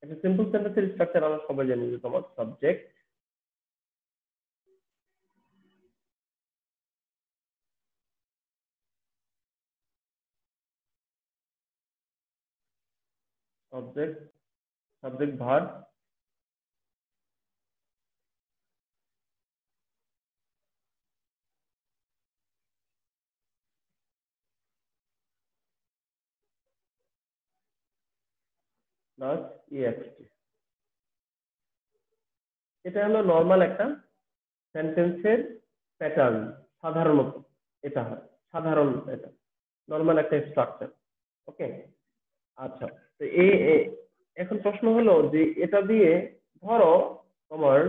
একটা সিম্পল সেন্টেন্সের স্ট্রাকচার আমরা সবাই জানি যে তোমার subject, subject verb, plus EXT. এটা হলো নর্মাল একটা সেন্টেন্সের প্যাটার্ন। সাধারণত এটা হয়, সাধারণ এটা নর্মাল একটা স্ট্রাকচার। ওকে, আচ্ছা। তো এখন প্রশ্ন হলো যে এটা দিয়ে ধরো তোমার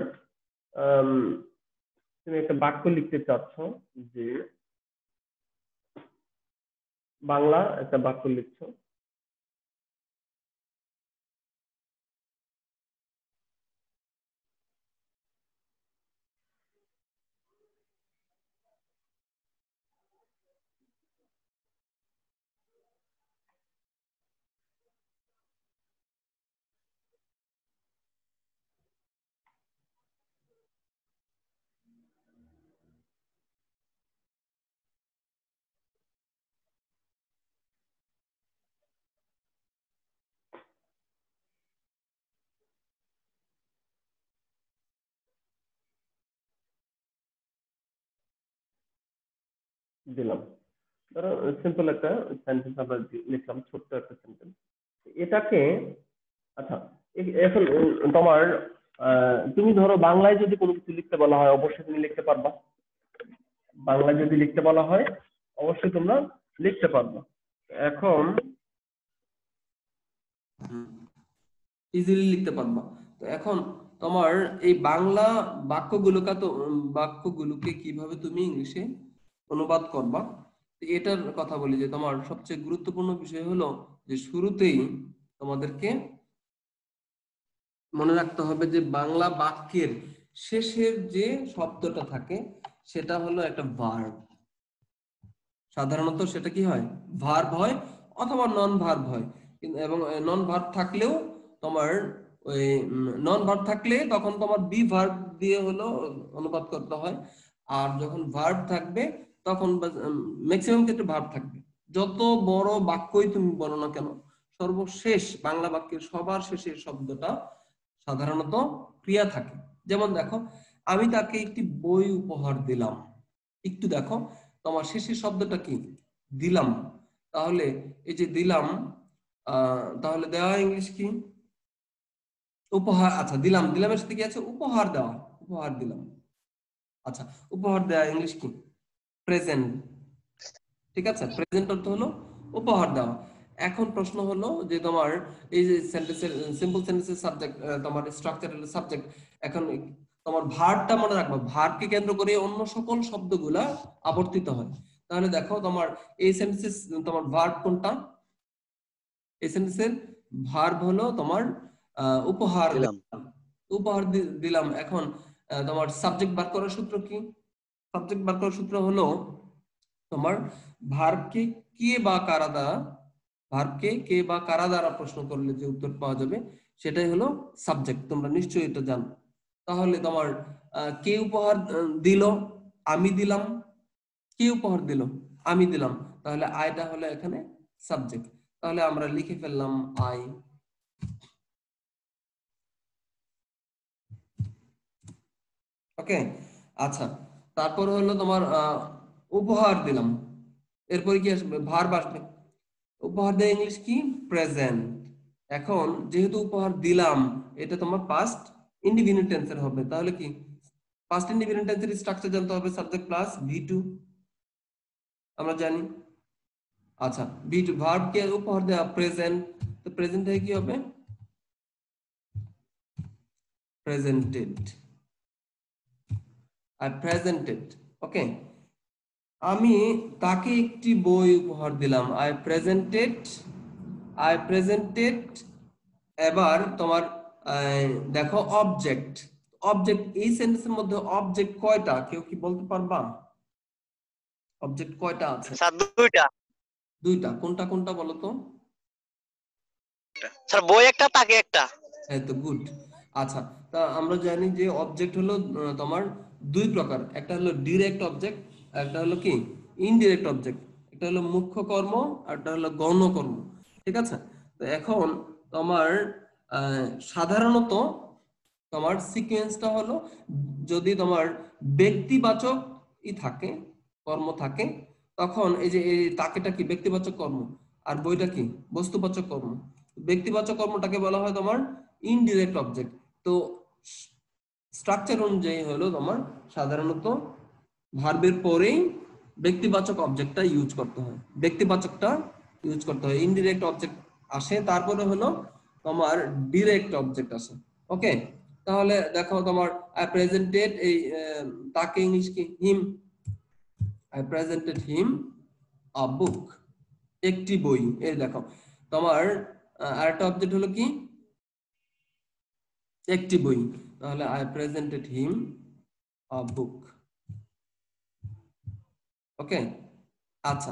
তুমি একটা বাক্য লিখতে চাচ্ছ, যে বাংলা একটা বাক্য লিখছো, দিলাম। ধরো সিম্পল একটা সেন্টেন্স আমরা লিখলাম, ছোট্ট একটা সেন্টেন্স। এটাকে আচ্ছা, এখন তোমার তুমি ধরো বাংলায় যদি কোনো কিছু লিখতে বলা হয় অবশ্যই তুমি লিখতে পারবা। বাংলায় যদি লিখতে বলা হয় অবশ্যই তোমরা লিখতে পারবা। এখন ইজিলি লিখতে পারবা। তো এখন তোমার এই বাংলা বাক্যগুলোকে কিভাবে তুমি ইংলিশে অনুবাদ করবা, এটার কথা বলি। যে তোমার সবচেয়ে গুরুত্বপূর্ণ বিষয় হলো যে শুরুতেই তোমাদেরকে মনে রাখতে হবে যে বাংলা বাক্যের শেষের যে শব্দটা থাকে সেটা হলো একটা ভার্ব। সাধারণত সেটা কি হয়, ভার্ব হয় অথবা নন ভার্ব হয়। এবং নন ভার্ব থাকলেও তোমার ওই নন ভার্ব থাকলে তখন তোমার বি ভার্ব দিয়ে হলো অনুবাদ করতে হয়। আর যখন ভার্ব থাকবে তখন ম্যাক্সিমাম ক্ষেত্রে ভার্ব থাকবে। যত বড় বাক্যই তুমি বলো না কেন, সর্বশেষ বাংলা বাক্যের সবার শেষের শব্দটা সাধারণত ক্রিয়া থাকে। যেমন দেখো, আমি তাকে একটি বই উপহার দিলাম। একটু দেখো তোমার শেষের শব্দটা কি, দিলাম। তাহলে এই যে দিলাম, তাহলে দেওয়া ইংলিশ কি, উপহার। আচ্ছা, দিলাম, দিলামের সাথে কি আছে, উপহার দেওয়া, উপহার দিলাম। আচ্ছা, উপহার দেওয়া ইংলিশ কি, প্রেজেন্ট। ঠিক আছে, প্রেজেন্ট অর্থ হলো উপহার দেওয়া। এখন প্রশ্ন হলো যে তোমার এই যে সেন্টেন্সের সিম্পল সেন্টেন্সের সাবজেক্ট, তোমার স্ট্রাকচার হলো সাবজেক্ট। এখন তোমার ভার্বটা মনে রাখবা, ভার্বকে কেন্দ্র করে অন্য সকল শব্দগুলা আবর্তিত হয়। তাহলে দেখো তোমার এই সেন্টেন্সের তোমার ভার্ব কোনটা, এই সেন্টেন্সের ভার্ব হলো তোমার উপহার দিলাম। উপহার দিলাম। এখন তোমার সাবজেক্ট বার করার সূত্র কি, সাবজেক্ট বার করার সূত্র হলো তোমার ভার্বকে কে বা কারা দ্বারা, ভার্বকে কে বা কারা দ্বারা প্রশ্ন করলে যে উত্তর পাওয়া যাবে সেটাই হলো সাবজেক্ট। তোমরা নিশ্চয়ই এটা জানো। তাহলে তোমার কে উপহার দিল, আমি দিলাম। কে উপহার দিল, আমি দিলাম। তাহলে আইটা হলো এখানে সাবজেক্ট। তাহলে আমরা লিখে ফেললাম আই। ওকে, আচ্ছা। তারপর হলো তোমার উপহার দিলাম, এরপরে কি আসবে, ভার্ব আসবে। উপহার দেয় ইংলিশ কি, প্রেজেন্ট। এখন যেহেতু উপহার দিলাম, এটা তোমার পাস্ট ইনডিফিনিট টেন্সের হবে। তাহলে কি, পাস্ট ইনডিফিনিট টেন্সের স্ট্রাকচার জানতে হবে, সাবজেক্ট প্লাস ভি2, আমরা জানি। আচ্ছা, ভি2 ভার্ব কে উপহার দেওয়া প্রেজেন্ট, তো প্রেজেন্ট হয়ে কি হবে, প্রেজেন্টেড। আর প্রেজেন্টেড। ওকে, আমি তাকে একটি বই উপহার দিলাম, আই প্রেজেন্টেড। এবার তোমার দেখো অবজেক্ট, অবজেক্ট এই সেন্টেন্সের মধ্যে অবজেক্ট কয়টা, কেউ কি বলতে পারবা, অবজেক্ট কয়টা আছে? স্যার দুইটা। দুইটা, কোনটা কোনটা বলো তো? স্যার বই একটা, তাকে একটা। এই তো গুড। আচ্ছা, তা আমরা জানি যে অবজেক্ট হলো তোমার দুই প্রকার, একটা হলো ডিরেক্ট অবজেক্ট, একটা হলো কি ইনডিরেক্ট অবজেক্ট। একটা হলো মুখ্য কর্ম আর একটা হলো গৌণ কর্ম, ঠিক আছে? তো এখন তোমার সাধারণত তোমার সিকোয়েন্সটা হলো, যদি তোমার ব্যক্তিবাচক থাকে, কর্ম থাকে, তখন এই যে এই তাকেটা কি ব্যক্তিবাচক কর্ম, আর বইটা কি বস্তুবাচক কর্ম। ব্যক্তিবাচক কর্মটাকে বলা হয় তোমার ইনডিরেক্ট অবজেক্ট। তো স্ট্রাকচার অনুযায়ী হলো তোমার সাধারণত ভার্বের পরেই ব্যক্তিবাচক অবজেক্টটা ইউজ করতে হয়, ব্যক্তিবাচকটা ইউজ করতে হয়, ইনডিরেক্ট অবজেক্ট আসে, তারপরে হলো তোমার ডিরেক্ট অবজেক্ট আসে। ওকে, তাহলে দেখো তোমার আই প্রেজেন্টেড এই তাকে ইংলিশ কি হিম, আই প্রেজেন্টেড হিম আ বুক, একটি বই। এই দেখো তোমার আরেকটা অবজেক্ট হলো কি একটি বই, তাহলে আই প্রেজেন্টেড হিম আ বুক। ওকে, আচ্ছা,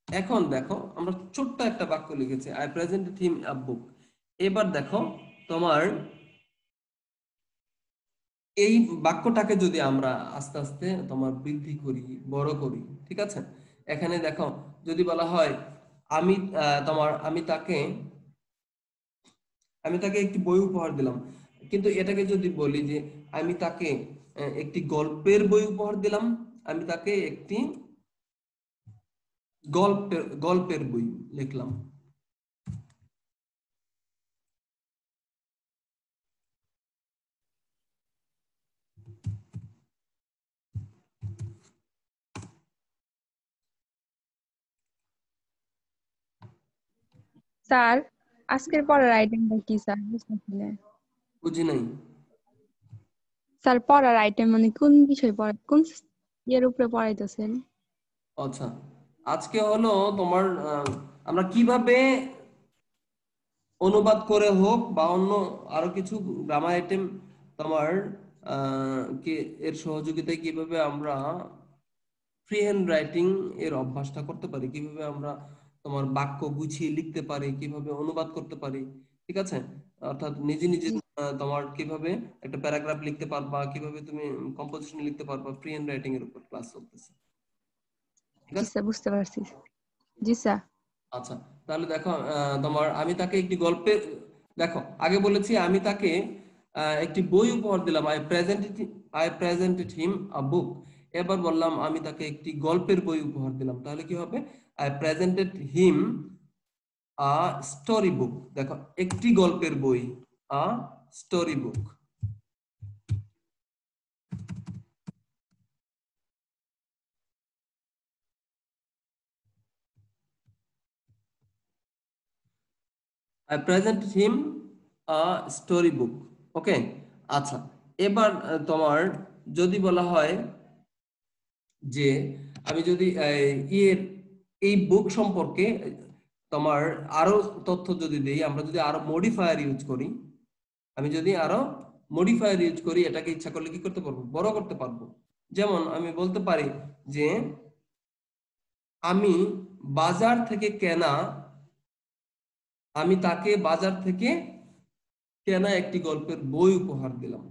এখন দেখো আমরা ছোট্ট একটা বাক্য লিখেছি, আই প্রেজেন্টেড হিম আ বুক। এবার দেখো তোমার এই বাক্যটাকে যদি আমরা আস্তে আস্তে তোমার বৃদ্ধি করি, বড় করি, ঠিক আছে? এখানে দেখো যদি বলা হয় আমি তোমার আমি তাকে একটি বই উপহার দিলাম, কিন্তু এটাকে যদি বলি যে আমি তাকে একটি গল্পের বই উপহার দিলাম, আমি তাকে একটি গল্পের বই লিখলাম। স্যার, আজকের পড়ার আইটেমটা কি স্যার? বুঝতেছি না। বুঝি নাই। স্যার, পড়ার আইটেম মানে কোন বিষয় কোন ইয়ের উপরে পড়াইতেছেন? আচ্ছা, আজকে হলো তোমার আমরা কিভাবে অনুবাদ করে হোক বা অন্য আরো কিছু গ্রামার আইটেম তোমার কি এর সহযোগিতায় কিভাবে আমরা ফ্রি হ্যান্ড রাইটিং এর অভ্যাসটা করতে পারি, কিভাবে আমরা তোমার বাক্য গুছিয়ে লিখতে পারি, কিভাবে অনুবাদ করতে পারি, ঠিক আছে? অর্থাৎ নিজে নিজে জি তোমার কিভাবে একটা প্যারাগ্রাফ লিখতে পারবা, কিভাবে তুমি কম্পোজিশন লিখতে পারবা, ফ্রি হ্যান্ড রাইটিং এর উপর ক্লাস চলতেছে, ঠিক জি আছে? স্যার, বুঝতে পারছি। জি স্যার। আচ্ছা, তাহলে দেখো তোমার আমি তাকে একটি গল্পের, দেখো আগে বলেছি আমি তাকে একটি বই উপহার দিলাম, আই প্রেজেন্টেড হিম আ বুক। এবার বললাম আমি তাকে একটি গল্পের বই উপহার দিলাম, তাহলে কি হবে? I presented him a story book. দেখো একটি গল্পের বই, a story book. I presented him a story book. ওকে, আচ্ছা, এবার তোমার যদি বলা হয় যে আমি যদি এই বুক সম্পর্কে তোমার আরো তথ্য যদি দেই, আমরা যদি আরো মডিফায়ার ইউজ করি, আমি যদি আরো মডিফায়ার ইউজ করি, এটাকে ইচ্ছা করলে কি করতে পারবো? বড় করতে পারবো। যেমন আমি বলতে পারি যে আমি বাজার থেকে কেনা, আমি তাকে বাজার থেকে কেনা একটি গল্পের বই উপহার দিলাম,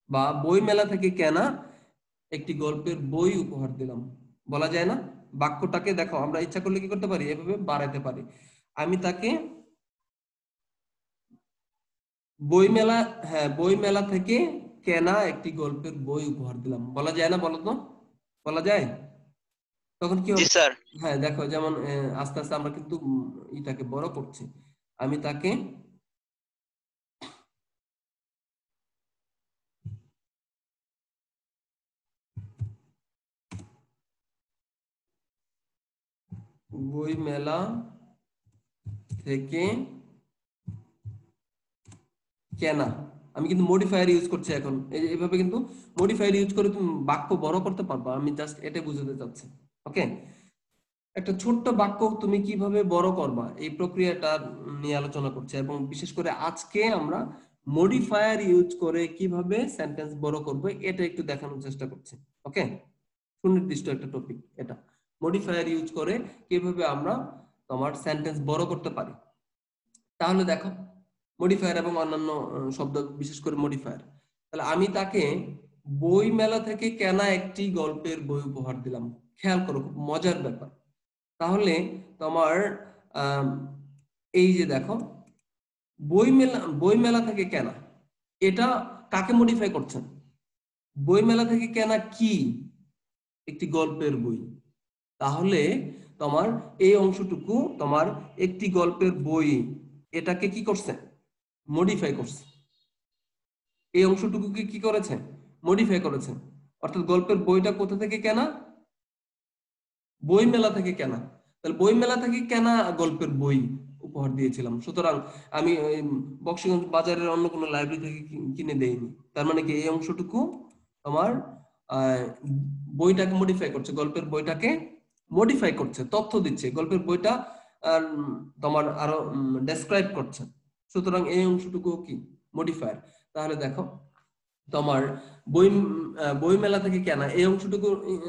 বা বই মেলা থেকে কেনা একটি গল্পের বই উপহার দিলাম। বলা যায় না? বাক্যটাকে দেখো আমরা ইচ্ছা করলে কি করতে পারি? এভাবে বাড়াতে পারি। আমি তাকে বই মেলা, হ্যাঁ বই মেলা থেকে কেনা একটি গল্পের বই উপহার দিলাম। বলা যায় না? বলো তো, বলা যায়? তখন কি জি হবে? স্যার। হ্যাঁ দেখো, যেমন আস্তে আস্তে আমরা কিন্তু ইটাকে বড় করছি। আমি তাকে বই মেলা থেকে কেনা, আমি কিন্তু মডিফায়ার ইউজ করছি এখন, এইভাবে কিন্তু মডিফায়ার ইউজ করে তুমি বাক্য বড় করতে পারবা। আমি জাস্ট এটা বুঝাতে চাচ্ছি। ওকে, একটা ছোট্ট বাক্য তুমি কিভাবে বড় করবা এই প্রক্রিয়াটা নিয়ে আলোচনা করছি, এবং বিশেষ করে আজকে আমরা মডিফায়ার ইউজ করে কিভাবে সেন্টেন্স বড় করব এটা একটু দেখানোর চেষ্টা করছি। ওকে, সুনির্দিষ্ট একটা টপিক এটা, মডিফায়ার ইউজ করে কিভাবে আমরা তোমার সেন্টেন্স বড় করতে পারি। তাহলে দেখো মডিফায়ার এবং অন্যান্য শব্দ, বিশেষ করে মডিফায়ার। তাহলে আমি তাকে বই মেলা থেকে কেনা একটি গল্পের বই উপহার দিলাম। খেয়াল করো, খুব মজার ব্যাপার। তাহলে তোমার এই যে দেখো, বই মেলা থেকে কেনা, এটা কাকে মডিফাই করছেন? বই মেলা থেকে কেনা কি? একটি গল্পের বই। তাহলে তোমার এই অংশটুকু তোমার একটি গল্পের বই, এটাকে কি করছে? মডিফাই করছে। এই অংশটুকুকে কি করেছে? মডিফাই করেছে। অর্থাৎ গল্পের বইটা কোথা থেকে কেনা? বই মেলা থেকে কেনা। তাহলে বই মেলা থেকে কেনা গল্পের বই উপহার দিয়েছিলাম। সুতরাং আমি বক্সিগঞ্জ বাজারের অন্য কোনো লাইব্রেরি থেকে কিনে দেইনি। তার মানে কি, এই অংশটুকু তোমার বইটাকে মডিফাই করছে, গল্পের বইটাকে মডিফাই করছে, তথ্য দিচ্ছে, গল্পের বইটা তোমার আরো ডেসক্রাইব করছে। সুতরাং এই অংশটুকু কি? মডিফায়ার। তাহলে দেখো, তোমার বই মেলা থেকে কেনা, এই অংশটুকু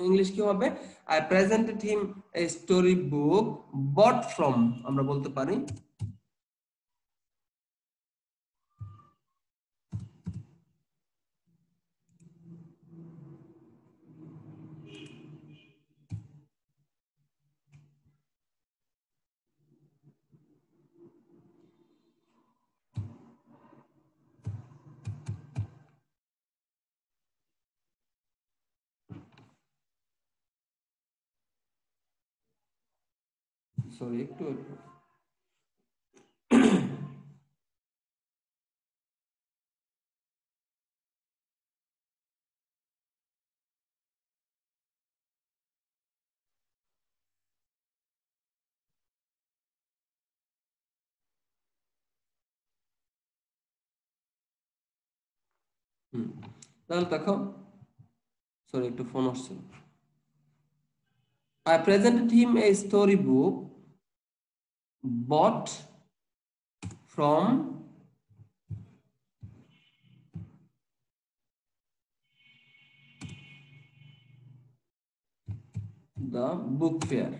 ইংলিশ কি হবে? I presented him a story book bought from, আমরা বলতে পারি সরি একটু তাহলে দেখো, সরি একটু ফোন আসছে। I presented him a storybook bought from the book fair.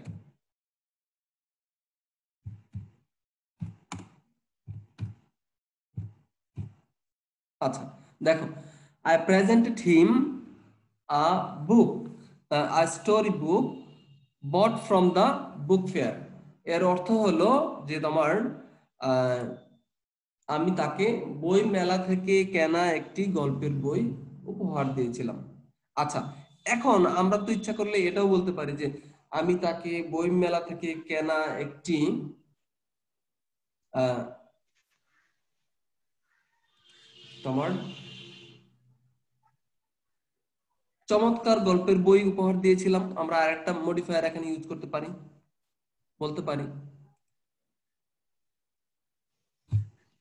আচ্ছা দেখো, I presented him a book, a story book bought from the book fair. এর অর্থ হলো যে তোমার আমি তাকে বই মেলা থেকে কেনা একটি গল্পের বই উপহার দিয়েছিলাম। আচ্ছা, এখন আমরা তো ইচ্ছা করলে এটাও বলতে পারি যে আমি তাকে বই মেলা থেকে কেনা একটি তোমার চমৎকার গল্পের বই উপহার দিয়েছিলাম। আমরা আরেকটা মডিফায়ার এখানে ইউজ করতে পারি, বলতে পারি,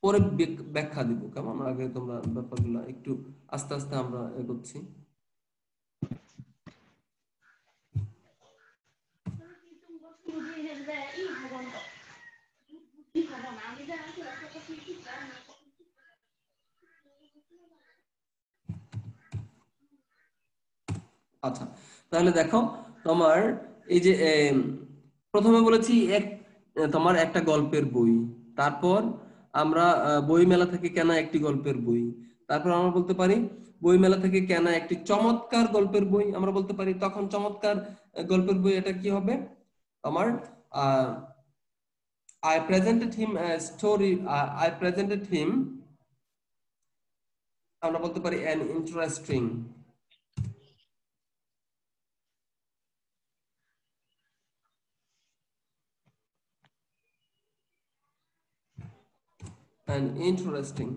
পরে ব্যাখ্যা দিব কেমন। আগে তোমরা ব্যাপারগুলো একটু আস্তে আস্তে আমরা এগোচ্ছি। আচ্ছা, তাহলে দেখো, তোমার এই যে প্রথমে বলেছি তোমার একটা গল্পের বই, তারপর আমরা বই মেলা থেকে কেনা একটি গল্পের বই, তারপর আমরা বলতে পারি বই মেলা থেকে কেনা একটি চমৎকার গল্পের বই, আমরা বলতে পারি। তখন চমৎকার গল্পের বই এটা কি হবে? তোমার I presented him a story, I presented him, আমরা বলতে পারি an interesting, an interesting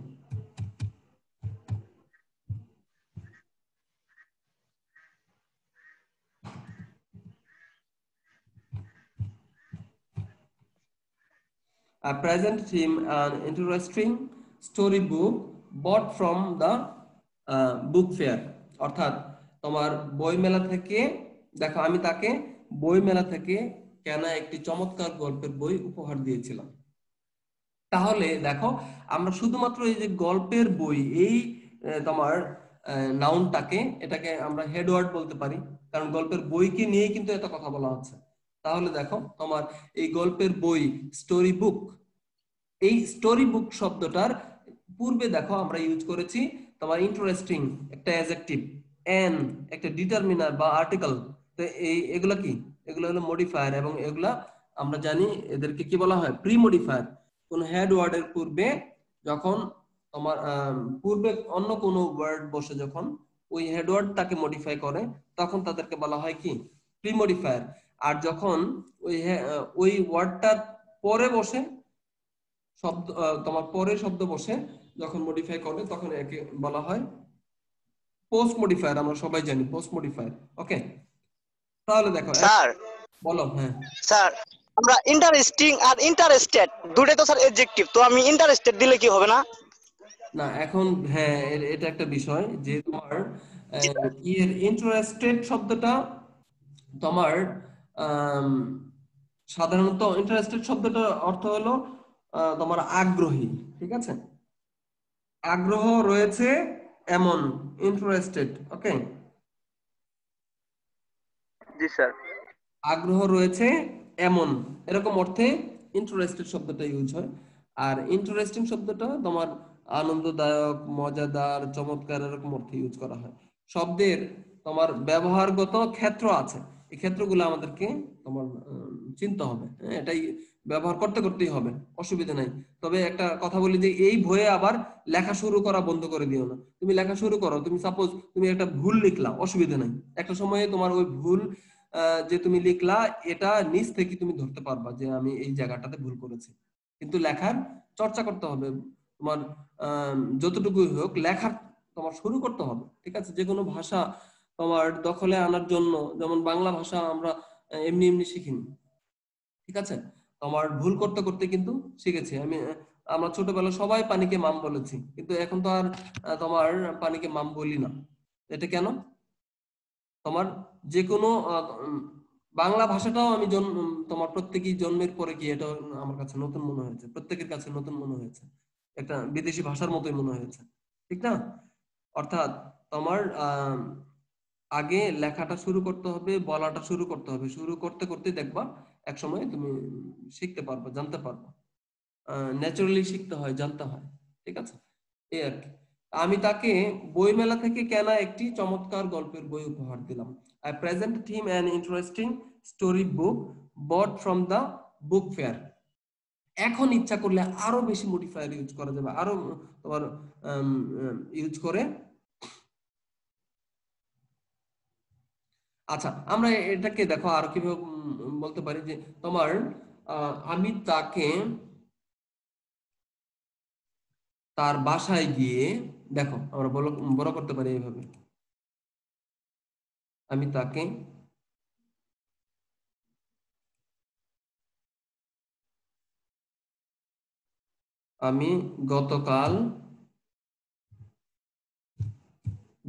I presented him an interesting storybook bought from the book fair. অর্থাৎ তোমার বই মেলা থেকে, দেখো আমি তাকে বই মেলা থেকে কেনা একটি চমৎকার গল্পের বই উপহার দিয়েছিলাম। তাহলে দেখো, আমরা শুধুমাত্র এই যে গল্পের বই, এই তোমার নাউনটাকে, এটাকে আমরা হেডওয়ার্ড বলতে পারি, কারণ গল্পের বইকে নিয়ে কিন্তু এত কথা বলা হচ্ছে। তাহলে দেখো, তোমার এই গল্পের বই স্টোরি বুক, এই স্টোরি বুক শব্দটার পূর্বে দেখো আমরা ইউজ করেছি তোমার ইন্টারেস্টিং একটা অ্যাডজেক্টিভ, এন একটা ডিটারমিনার বা আর্টিকেল। তো এগুলা কি, এগুলো হলো মডিফায়ার, এবং এগুলা আমরা জানি এদেরকে কি বলা হয়, প্রি মডিফায়ার। কোন হেড ওয়ার্ডের পূর্বে যখন তোমার পূর্বে অন্য কোন ওয়ার্ড বসে যখন ওই হেড ওয়ার্ডটাকে মডিফাই করে তখন তাদেরকে বলা হয় কি, প্রি মডিফায়ার। আর যখন ওই ওয়ার্ডটার পরে বসে শব্দ, তোমার পরে শব্দ বসে যখন মডিফাই করে তখন একে বলা হয় পোস্ট মডিফায়ার। আমরা সবাই জানি পোস্ট মডিফায়ার। ওকে, তাহলে দেখো স্যার বলো। হ্যাঁ স্যার আমরা ইন্টারেস্টিং আর ইন্টারেস্টেড দুটোই তো স্যার অ্যাডজেক্টিভ, তো আমি ইন্টারেস্টেড দিলে কি হবে না? না, এখন হ্যাঁ এটা একটা বিষয় যে তোমার ইন্টারেস্টেড শব্দটা তোমার সাধারণত ইন্টারেস্টেড শব্দটার অর্থ হলো তোমার আগ্রহী, ঠিক আছে, আগ্রহ রয়েছে এমন, ইন্টারেস্টেড। ওকে, জি স্যার। আগ্রহ রয়েছে এমন, এরকম অর্থে ইন্টারেস্টেড শব্দটা ইউজ হয়। আর ইন্টারেস্টিং শব্দটা তোমার আনন্দদায়ক, মজাদার, চমৎকার এরকম অর্থে ইউজ করা হয়। শব্দের তোমার ব্যবহারগত ক্ষেত্র আছে, এই ক্ষেত্রগুলো আমাদেরকে তোমার চিনতে হবে। হ্যাঁ, এটাই ব্যবহার করতে করতেই হবে, অসুবিধা নাই। তবে একটা কথা বলি যে এই ভয়ে আবার লেখা শুরু করা বন্ধ করে দিও না। তুমি লেখা শুরু করো, তুমি সাপোজ তুমি একটা ভুল লিখলা, অসুবিধা নাই, একটা সময়ে তোমার ওই ভুল যে তুমি লিখলা এটা নিজ থেকে তুমি ধরতে পারবা যে আমি এই জায়গাটাতে ভুল করেছি। কিন্তু লেখার চর্চা করতে হবে, তোমার যতটুকুই হোক লেখার তোমার শুরু করতে হবে, ঠিক আছে। যে কোনো ভাষা তোমার দখলে আনার জন্য, যেমন বাংলা ভাষা আমরা এমনি এমনি শিখিনি, ঠিক আছে, তোমার ভুল করতে করতে কিন্তু শিখেছি। আমরা ছোটবেলা সবাই পানিকে মাম বলেছি, কিন্তু এখন তো আর তোমার পানিকে মাম বলি না। এটা কেন? তোমার যে কোনো বাংলা ভাষাটাও আমি তোমার প্রত্যেকেই জন্মের পরে কি এটা আমার কাছে নতুন মনে হয়েছে, প্রত্যেকের কাছে নতুন মনে হয়েছে, একটা বিদেশি ভাষার মতোই মনে হয়েছে, ঠিক না? অর্থাৎ তোমার আগে লেখাটা শুরু করতে হবে, বলাটা শুরু করতে হবে, শুরু করতে করতে দেখবা এক সময় তুমি শিখতে পারবে, জানতে পারবে। ন্যাচারালি শিখতে হয়, জানতে হয়, ঠিক আছে, এই আর কি। আমি তাকে বইমেলা থেকে কেনা একটি চমৎকার গল্পের বই উপহার দিলাম। I presented him an interesting story book bought from the book fair. এখন ইচ্ছা করলে আরো বেশি মডিফায়ার ইউজ করা যাবে, আরো তোমার ইউজ করে। আচ্ছা, আমরা এটাকে দেখো আর কিভাবে বলতে পারি যে তোমার আমি তাকে তার বাসায় গিয়ে, দেখো আমরা বড় করতে পারি এইভাবে, আমি তাকে আমি গতকাল,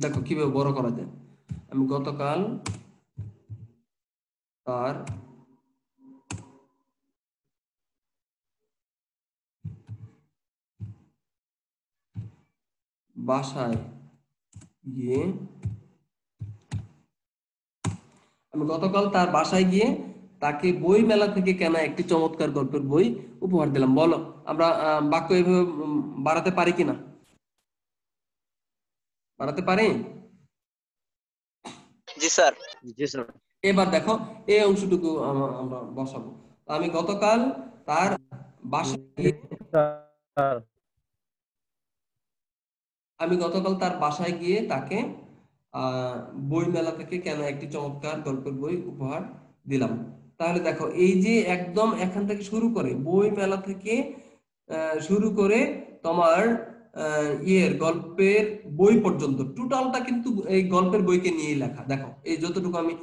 দেখো কিভাবে বড় করা যায়, আমি গতকাল তার বাসায় গিয়ে, আমি গতকাল তার বাসায় গিয়ে তাকে বই মেলা থেকে কেনা একটি চমৎকার গল্পের বই উপহার দিলাম। বলো আমরা বাক্য এইভাবে বাড়াতে পারি কিনা? বাড়াতে পারি? জি স্যার। জি স্যার। এবার দেখো এই অংশটুকু আমরা বসাবো। আমি গতকাল তার বাসায় গিয়ে, আমি গতকাল তার বাসায় গিয়ে তাকে বই মেলা থেকে কেন একটি চমৎকার গল্পের বই উপহার দিলাম। তাহলে দেখো এই যে একদম এখান থেকে শুরু করে, বই মেলা থেকে শুরু করে তোমার গল্পের বই পর্যন্ত টোটালটা কিন্তু এই গল্পের বইকে নিয়েই লেখা। দেখো এই যতটুকু আমি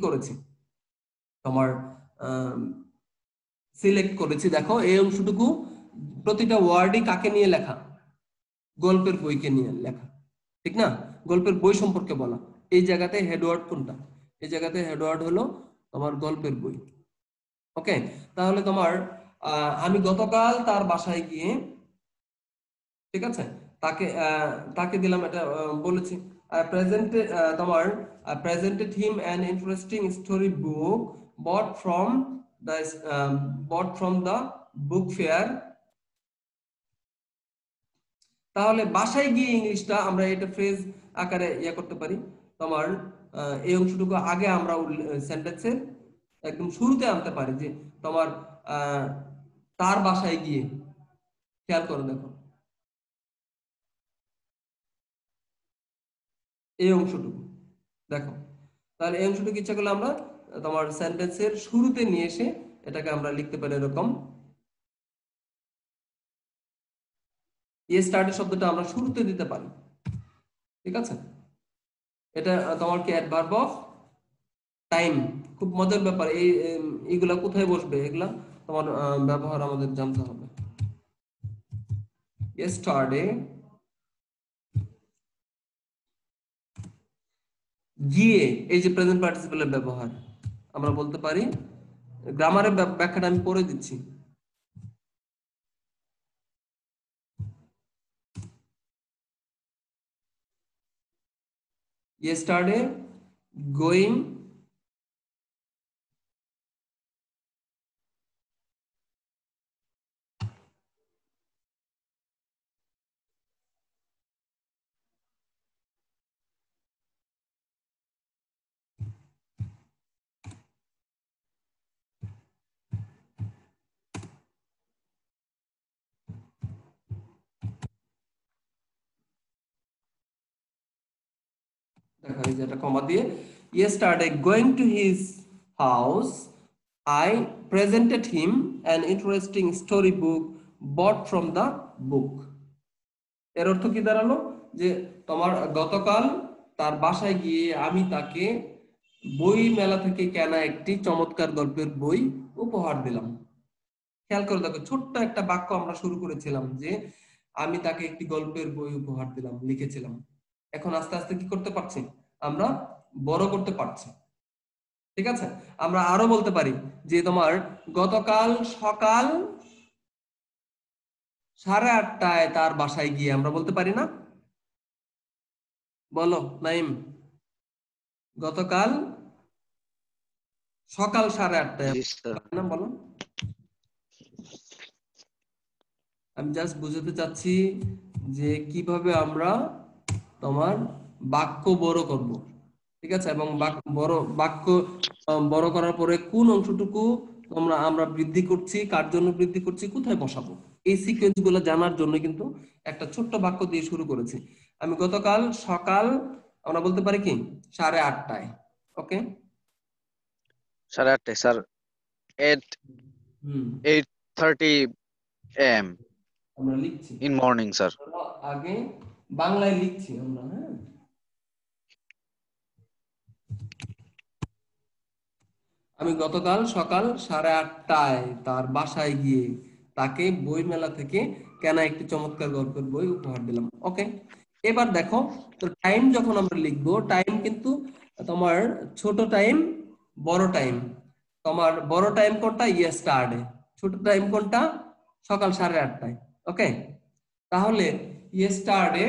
করেছি তোমার সিলেক্ট করেছি, দেখো এই অংশটুকু প্রতিটা ওয়ার্ডই কাকে নিয়ে লেখা, গল্পের বইকে নিয়ে লেখা, ঠিক না? গল্পের বই সম্পর্কে বলা। এই জায়গাতে হেডওয়ার্ড কোনটা? এই জায়গাতে হেডওয়ার্ড হলো তোমার গল্পের বই। ওকে, তাহলে তোমার আমি গতকাল তার বাসায় গিয়ে, ঠিক আছে, তাকে তাকে দিলাম, এটা বলেছি তোমার presented him an interesting story book bought from the book fair তাহলে বাসায় গিয়ে ইংলিশটা আমরা এটা ফ্রেজ আকারে ইয়ে করতে পারি। তোমার এই অংশটুকু আগে আমরা সেন্টেন্সের একদম শুরুতে আনতে পারি যে তোমার তার বাসায় গিয়ে। খেয়াল করে দেখো এই অংশটুকু দেখো, তাহলে এই অংশটুকু ইচ্ছা করলে আমরা তোমার সেন্টেন্সের শুরুতে নিয়ে এসে এটাকে আমরা লিখতে পারি এরকম। স্টার্টের শব্দটা আমরা শুরুতে দিতে পারি, ঠিক আছে? এটা তোমার কি অ্যাডভার্ব অফ টাইম। খুব মজার ব্যাপার, এইগুলা কোথায় বসবে এগুলা তোমার ব্যবহার আমাদের জানতে হবে। yesterday গিয়ে, এই যে প্রেজেন্ট পার্টিসিপেলের ব্যবহার আমরা বলতে পারি, গ্রামারের ব্যাখ্যাটা আমি পড়ে দিচ্ছি। yesterday going দেখা যায় এটা কমা দিয়ে yesterday going to his house I presented him an interesting storybook bought from the book। এর অর্থ কি দাঁড়ালো যে তোমার গতকাল তার বাসায় গিয়ে আমি তাকে বই মেলা থেকে কেনা একটি চমৎকার গল্পের বই উপহার দিলাম। খেয়াল করে দেখো, ছোট্ট একটা বাক্য আমরা শুরু করেছিলাম যে আমি তাকে একটি গল্পের বই উপহার দিলাম, লিখেছিলাম। এখন আস্তে আস্তে কি করতে পারছি, আমরা বড় করতে পারছি, ঠিক আছে? আমরা আরো বলতে পারি যে তোমার গতকাল সকাল 8:30টায় তার বাসায় গিয়ে, আমরা বলতে পারি না? বলো নাইম, গতকাল সকাল 8:30টায় না, বলো। আমি জাস্ট বুঝাতে চাচ্ছি যে কিভাবে আমরা তোমার বাক্য বড় করব, ঠিক আছে? এবং বাক্য বড় করার পরে কোন অংশটুকু আমরা বৃদ্ধি করছি, কার জন্য বৃদ্ধি করছি, কোথায় বসাবো, এই সিকোয়েন্স গুলো জানার জন্য কিন্তু একটা ছোট্ট বাক্য দিয়ে শুরু করেছি। আমি গতকাল সকাল, আমরা বলতে পারি কি 8:30টায়, ওকে? 8:30 স্যার, 8:30 AM আমরা লিখছি in morning স্যার। আগে বাংলায় লিখছি আমরা, হ্যাঁ? আমি গতকাল সকাল 8:30টায় তার বাসায় গিয়ে তাকে বই মেলা থেকে কেনা একটি চমৎকার গল্পের বই উপহার দিলাম, ওকে? এবার দেখো, তো টাইম যখন আমরা লিখবো, টাইম কিন্তু তোমার ছোট টাইম, বড় টাইম। তোমার বড় টাইম কোনটা? yesterday। ছোট টাইম কোনটা? সকাল 8:30টায়, ওকে? তাহলে yesterday,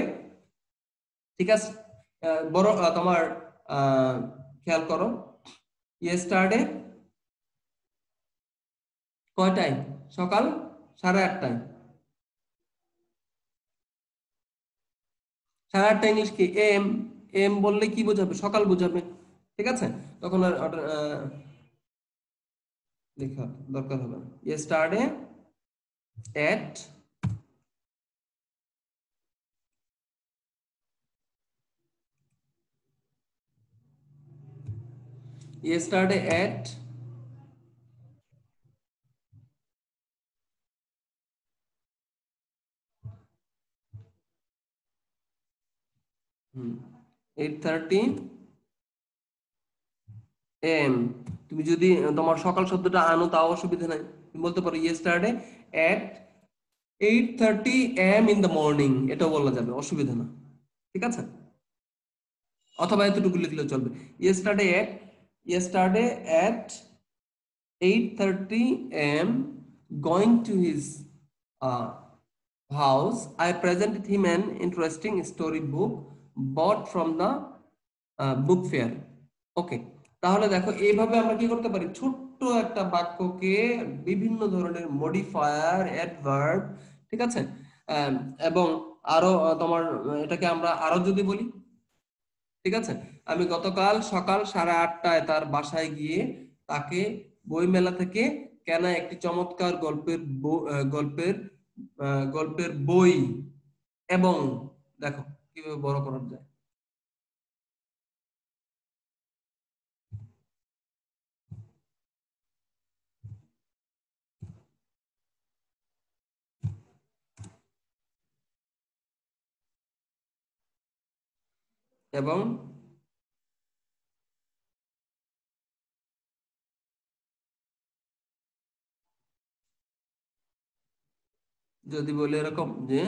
ঠিক আছে? বড় তোমার খেয়াল করো, yesterday কয়টায়? সকাল 8:30টায়। 8:30 ইংলিশ কি? এম। এম বললে কি বোঝাবে? সকাল বোঝাবে, ঠিক আছে? তখন আর লেখা দরকার হবে না। yesterday at yesterday at hmm 8:30 AM। তুমি যদি তোমার সকাল শব্দটা আনো তাও অসুবিধা নাই, তুমি বলতে পারো yesterday at 8:30 AM in the morning, এটাও বলা যাবে, অসুবিধা না, ঠিক আছে? অথবা এতটুকু লিখলেও চলবে, yesterday at 8:30 AM going to his house I presented him an interesting story book bought from the book fair, ওকে? তাহলে দেখো, এইভাবে আমরা কি করতে পারি, ছোট্ট একটা বাক্যকে বিভিন্ন ধরনের মডিফায়ার, অ্যাডভার্ব, ঠিক আছে, এবং আরো তোমার এটাকে আমরা আরো যদি বলি, ঠিক আছে, আমি গতকাল সকাল 8:30টায় তার বাসায় গিয়ে তাকে বইমেলা থেকে কেনা একটি চমৎকার গল্পের বই এবং, দেখো কিভাবে বড় করা যায়, এবং যদি বলি এরকম যে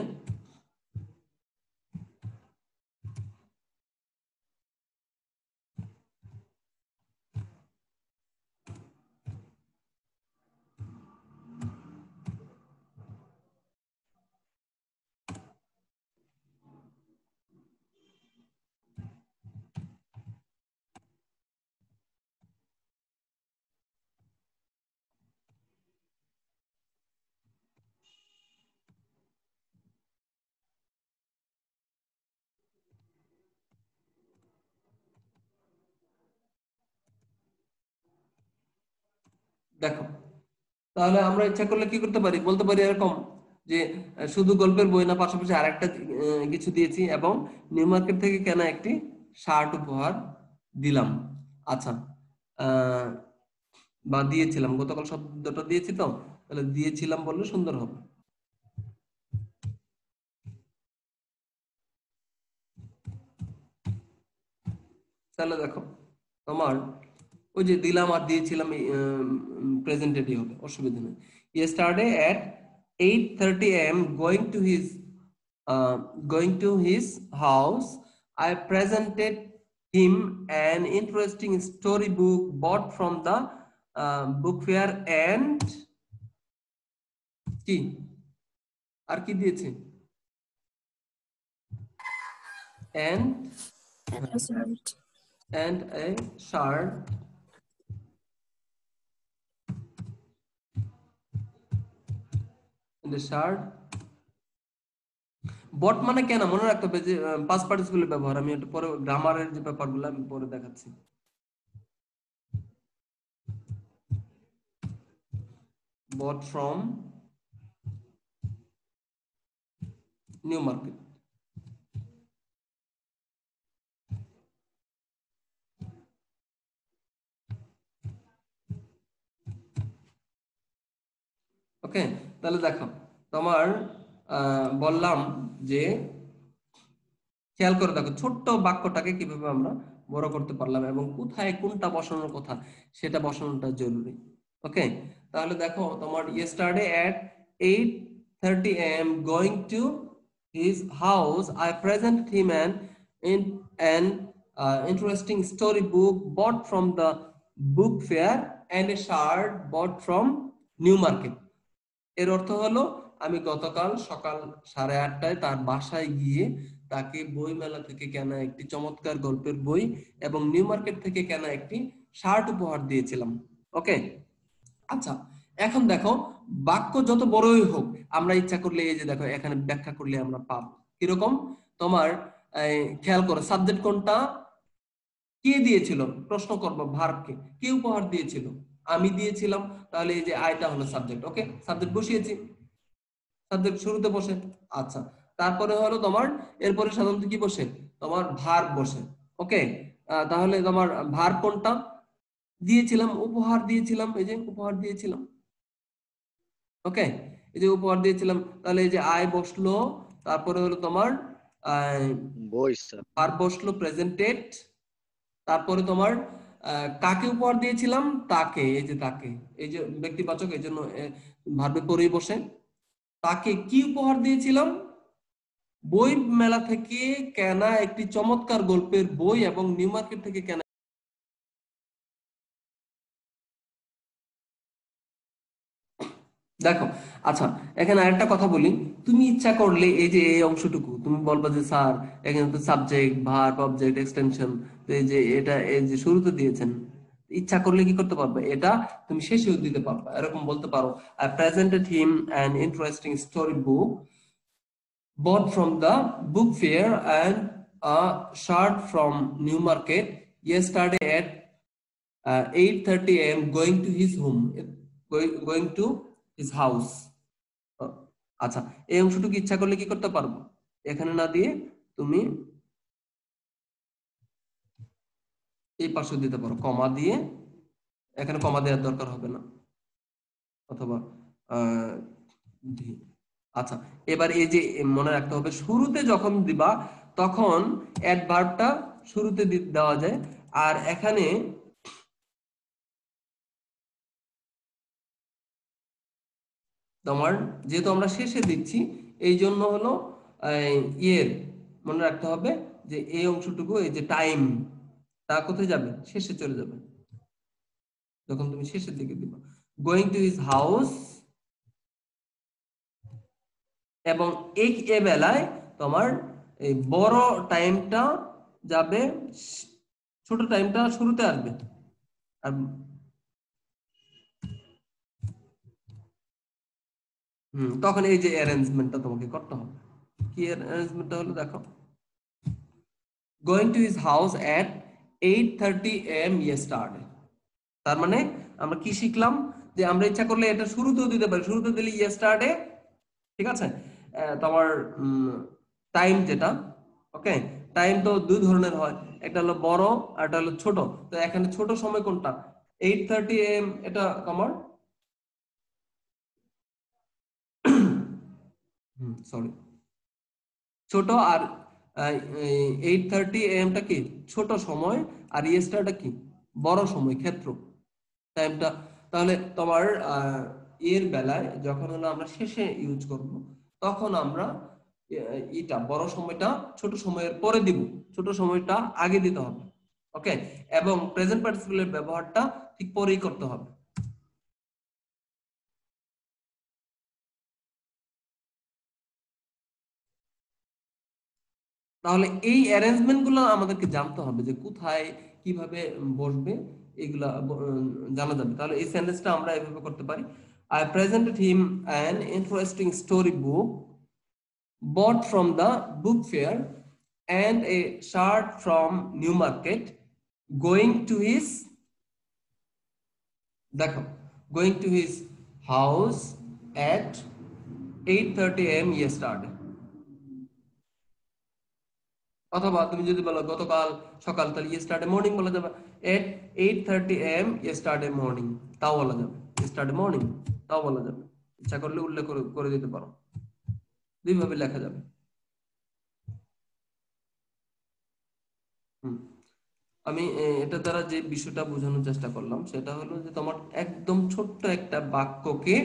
দেখো, তাহলে আমরা ইচ্ছা করলে কি করতে পারি, বলতে পারি এরকম যে শুধু গল্পের বই না, পাশাপাশি আরেকটা কিছু দিয়েছি এবং নিউ মার্কেট থেকে কেনা একটি শার্ট উপহার দিলাম। আচ্ছা, আহ বা দিয়েছিলাম, গতকাল শব্দটা দিয়েছি তো, তাহলে দিয়েছিলাম বললে সুন্দর হবে। তাহলে দেখো তোমার ওই যে দিলাম আর দিয়েছিলাম প্রেজেন্টেডই হবে, অসুবিধা নেই। Yesterday at 8:30 a.m. going to his house, I presented him an interesting storybook bought from the book fair and কি আর কি দিয়েছে, and a shirt বট মানে কেন মনে রাখতে হবে যে পাস্ট পার্টিসিপেলের ব্যবহার, আমি একটু পরে গ্রামারের যে ব্যাপারগুলো আমি পরে দেখাচ্ছি। bought from নিউ মার্কেট, ওকে। তাহলে দেখো তোমার বললাম যে খেয়াল করে দেখো ছোট্ট বাক্যটাকে কিভাবে আমরা বড় করতে পারলাম এবং কোথায় কোনটা বসানোর কথা সেটা বসানোটা জরুরি। ওকে, তাহলে দেখো তোমার yesterday at 8:30 a.m. going to his house, I presented him an interesting storybook bought from the book fair and a shirt bought from New Market. এর অর্থ হলো আমি গতকাল সকাল 8:30টায় তার বাসায় গিয়ে তাকে বই মেলা থেকে কেনা একটি চমৎকার গল্পের বই এবং নিউ মার্কেট থেকে কেনা একটি শার্ট উপহার দিয়েছিলাম। ওকে, আচ্ছা এখন দেখো বাক্য যত বড়ই হোক আমরা ইচ্ছা করলে এই যে দেখো এখানে ব্যাখ্যা করলে আমরা পাবো কিরকম। তোমার খেয়াল করো সাবজেক্ট কোনটা, কে দিয়েছিল, প্রশ্ন করবো ভার্বকে, কে উপহার দিয়েছিল, আমি দিয়েছিলাম, তাহলে এই যে আইটা হলো সাবজেক্ট। ওকে, সাবজেক্ট বসিয়েছি, সাবজেক্ট শুরুতে বসে। আচ্ছা, তারপরে হলো তোমার এরপরে সাধারণত কি বসে, তোমার ভার্ব বসে। ওকে, তাহলে তোমার ভার্ব কোনটা, দিয়েছিলাম, উপহার দিয়েছিলাম, এই যে উপহার দিয়েছিলাম। ওকে, এই যে উপহার দিয়েছিলাম, তাহলে এই যে আই বসলো, তারপরে হলো তোমার বই স্যার, ভার্ব বসলো প্রেজেন্টেড, তারপরে তোমার কাকে উপহার দিয়েছিলাম, তাকে, এই যে তাকে, এই যে ব্যক্তিবাচক, এই জন্য ভার্বে পরেই বসে। তাকে কি উপহার দিয়েছিলাম, বই মেলা থেকে কেনা একটি চমৎকার গল্পের বই এবং নিউ মার্কেট থেকে কেনা। দেখো আচ্ছা এখানে আরেকটা কথা বলি, তুমি ইচ্ছা করলে এই যে এই অংশটুকু তুমি বলবা যে স্যার এখানে তো সাবজেক্ট ভার্ব অবজেক্ট এক্সটেনশন, তো এই যে এটা এই যে শুরুতে দিয়েছেন, ইচ্ছা করলে কি করতে পারবে, এটা তুমি শেষেও দিতে পারবে। এরকম বলতে পারো, I presented him an interesting story book bought from the book fair and a shirt from New Market yesterday at 8:30 a.m. going to his home, going to his house. আচ্ছা, এই অংশটুকু ইচ্ছা করলে কি করতে পারবো, এখানে না দিয়ে তুমি এই পাশে দিতে পারো, কমা দিয়ে, এখানে কমা দেওয়ার দরকার হবে না, অথবা আচ্ছা এবার এই যে মনে রাখতে হবে শুরুতে যখন দিবা তখন অ্যাডভার্বটা শুরুতে দেওয়া যায়, আর এখানে তোমার যেহেতু আমরা শেষে দিচ্ছি এই জন্য হলো ইয়ের মনে রাখতে হবে যে এই অংশটুকু, এই যে টাইম, তা কোথায় যাবে, শেষে চলে যাবে যখন তুমি শেষের দিকে দিবা। গোয়িং টু হিজ হাউস, এবং এই বেলায় তোমার এই বড় টাইমটা যাবে, ছোট টাইমটা শুরুতে আসবে। আর তখন এই যে অ্যারেঞ্জমেন্টটা তোমাকে করতে হবে। কি অ্যারেঞ্জমেন্টটা হলো দেখো, going to his house at 8:30 AM yesterday। তার মানে আমরা কি শিখলাম, যে আমরা ইচ্ছা করলে এটা শুরুতেও দিতে পারি, শুরুতে দিলে ইয়েস্টারডে, ঠিক আছে। তোমার টাইম যেটা, ওকে, টাইম তো দুই ধরনের হয়, একটা হলো বড় আর একটা হলো ছোট। তো এখানে ছোট সময় কোনটা, 8:30 AM, এটা তোমার সরি ছোট, আর 8:30 AM টা কি ছোট সময়, আর ইয়েস্টারটা কি বড় সময়, ক্ষেত্র, টাইমটা। তাহলে তোমার এর বেলায় যখন আমরা শেষে ইউজ করব তখন আমরা এটা বড় সময়টা ছোট সময়ের পরে দিব, ছোট সময়টা আগে দিতে হবে, ওকে। এবং প্রেজেন্ট পার্টিসিপলের ব্যবহারটা ঠিক পরেই করতে হবে। তাহলে এই অ্যারেঞ্জমেন্ট গুলো আমাদেরকে জানতে হবে যে কোথায় কিভাবে বসবে, এগুলা জানা যাবে। তাহলে এই সেন্টেন্সটা আমরা এভাবে করতে পারি, I presented him an interesting story book bought from the book fair and a shirt from New Market going to his, দেখো, going to his house at 8:30 AM yesterday। অথবা তুমি যদি বলো গতকাল সকাল, তাহলে yesterday morning বলা যাবে, at 8:30 AM yesterday morning, তাও বলা যাবে, yesterday morning তাও বলা যাবে, ইচ্ছা করলে উল্লেখ করে দিতে পারো, দুইভাবে লেখা যাবে। আমি এটা দ্বারা যে বিষয়টা বোঝানোর চেষ্টা করলাম সেটা হলো যে তোমার একদম ছোট্ট একটা বাক্যকে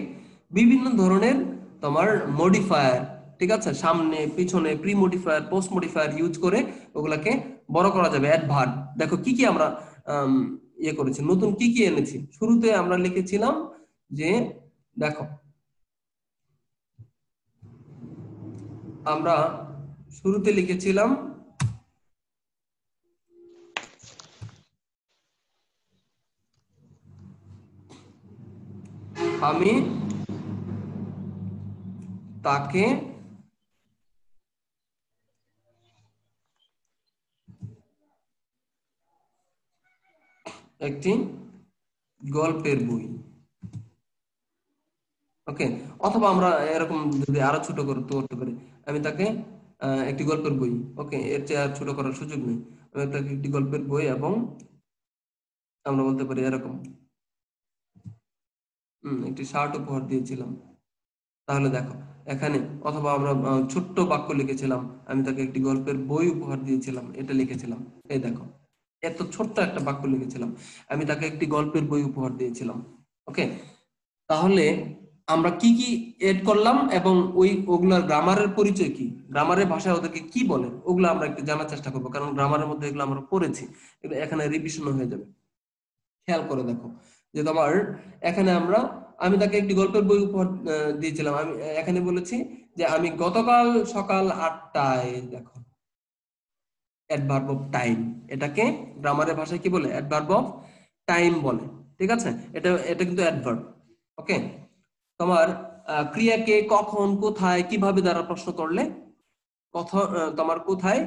বিভিন্ন ধরনের তোমার মডিফায়ার, ঠিক আছে, সামনে পিছনে, pre modifier, post modifier use করে ওগুলাকে বড় করা যাবে। অ্যাডভার্ব দেখো কি কি আমরা ইয়ে করেছি, নতুন কি কি এনেছি। শুরুতে আমরা লিখেছিলাম যে দেখো, আমরা শুরুতে লিখেছিলাম আমি তাকে একটি গল্পের বই, ওকে। অথবা আমরা এরকম যদি আরো ছোট করতে পারি, আমি তাকে একটি গল্পের বই, ওকে, এর চেয়ে আর ছোট করার সুযোগ নেই, আমি তাকে একটি গল্পের বই, এবং আমরা বলতে পারি এরকম একটি শার্ট উপহার দিয়েছিলাম। তাহলে দেখো এখানে, অথবা আমরা ছোট্ট বাক্য লিখেছিলাম, আমি তাকে একটি গল্পের বই উপহার দিয়েছিলাম, এটা লিখেছিলাম। এই দেখো এত ছোট্ট একটা বাক্য লিখেছিলাম, আমি তাকে একটি গল্পের বই উপহার দিয়েছিলাম, ওকে। তাহলে আমরা কি কি এড করলাম এবং ওগুলার গ্রামারের পরিচয় কি, গ্রামারের ভাষায় ওদেরকে কি বলে, ওগুলো আমরা একটু জানার চেষ্টা করবো, কারণ গ্রামারের মধ্যে এগুলো আমরা পড়েছি, এখানে রিভিশন হয়ে যাবে। খেয়াল করে দেখো যে তোমার এখানে আমি তাকে একটি গল্পের বই উপহার দিয়েছিলাম, আমি এখানে বলেছি যে আমি গতকাল সকাল 8টায়, দেখো অ্যাডভার্ব অফ টাইম, এটাকে গ্রামারের ভাষায় কি বলে, অ্যাডভার্ব অফ টাইম বলে, ঠিক আছে। এটা কিন্তু অ্যাডভার্ব, ওকে। তোমার ক্রিয়াকে কখন, কোথায়, কিভাবে দ্বারা প্রশ্ন করলে তোমার কোথায়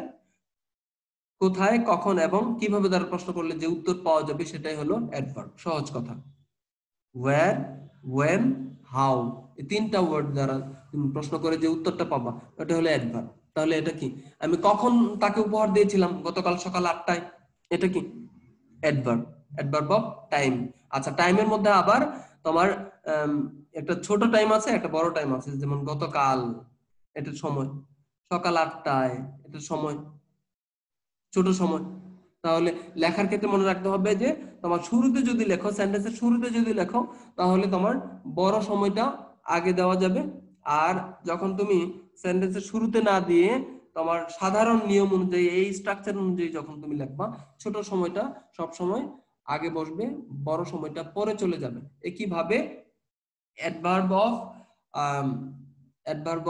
কোথায় কখন এবং কিভাবে দ্বারা প্রশ্ন করলে যে উত্তর পাওয়া যাবে সেটাই হলো অ্যাডভার্ব। সহজ কথা, where, when, how, এই তিনটা ওয়ার্ড দ্বারা তুমি প্রশ্ন করে যে উত্তরটা পাবা ওটা হলো অ্যাডভার্ব। তাহলে এটা কি? আমি কখন তাকে উপহার দিয়েছিলাম? গতকাল সকাল 8টায়। এটা কি? Adverb, adverb of time. আচ্ছা, টাইমের মধ্যে আবার তোমার একটা ছোট টাইম আছে, একটা বড় টাইম আছে। যেমন গতকাল, এটার সময়, সকাল 8টায়, এটার সময়, ছোট সময়। তাহলে লেখার ক্ষেত্রে মনে রাখতে হবে যে তোমার শুরুতে যদি লেখো, সেন্টেন্সের শুরুতে যদি লেখো, তাহলে তোমার বড় সময়টা আগে দেওয়া যাবে। আর যখন তুমি সেন্টেন্সের শুরুতে না দিয়ে তোমার সাধারণ নিয়ম অনুযায়ী, এই স্ট্রাকচার অনুযায়ী যখন তুমি লিখবা, ছোট সময়টা সব সময় আগে বসবে, বড় সময়টা পরে চলে যাবে। একইভাবে অ্যাডভার্ব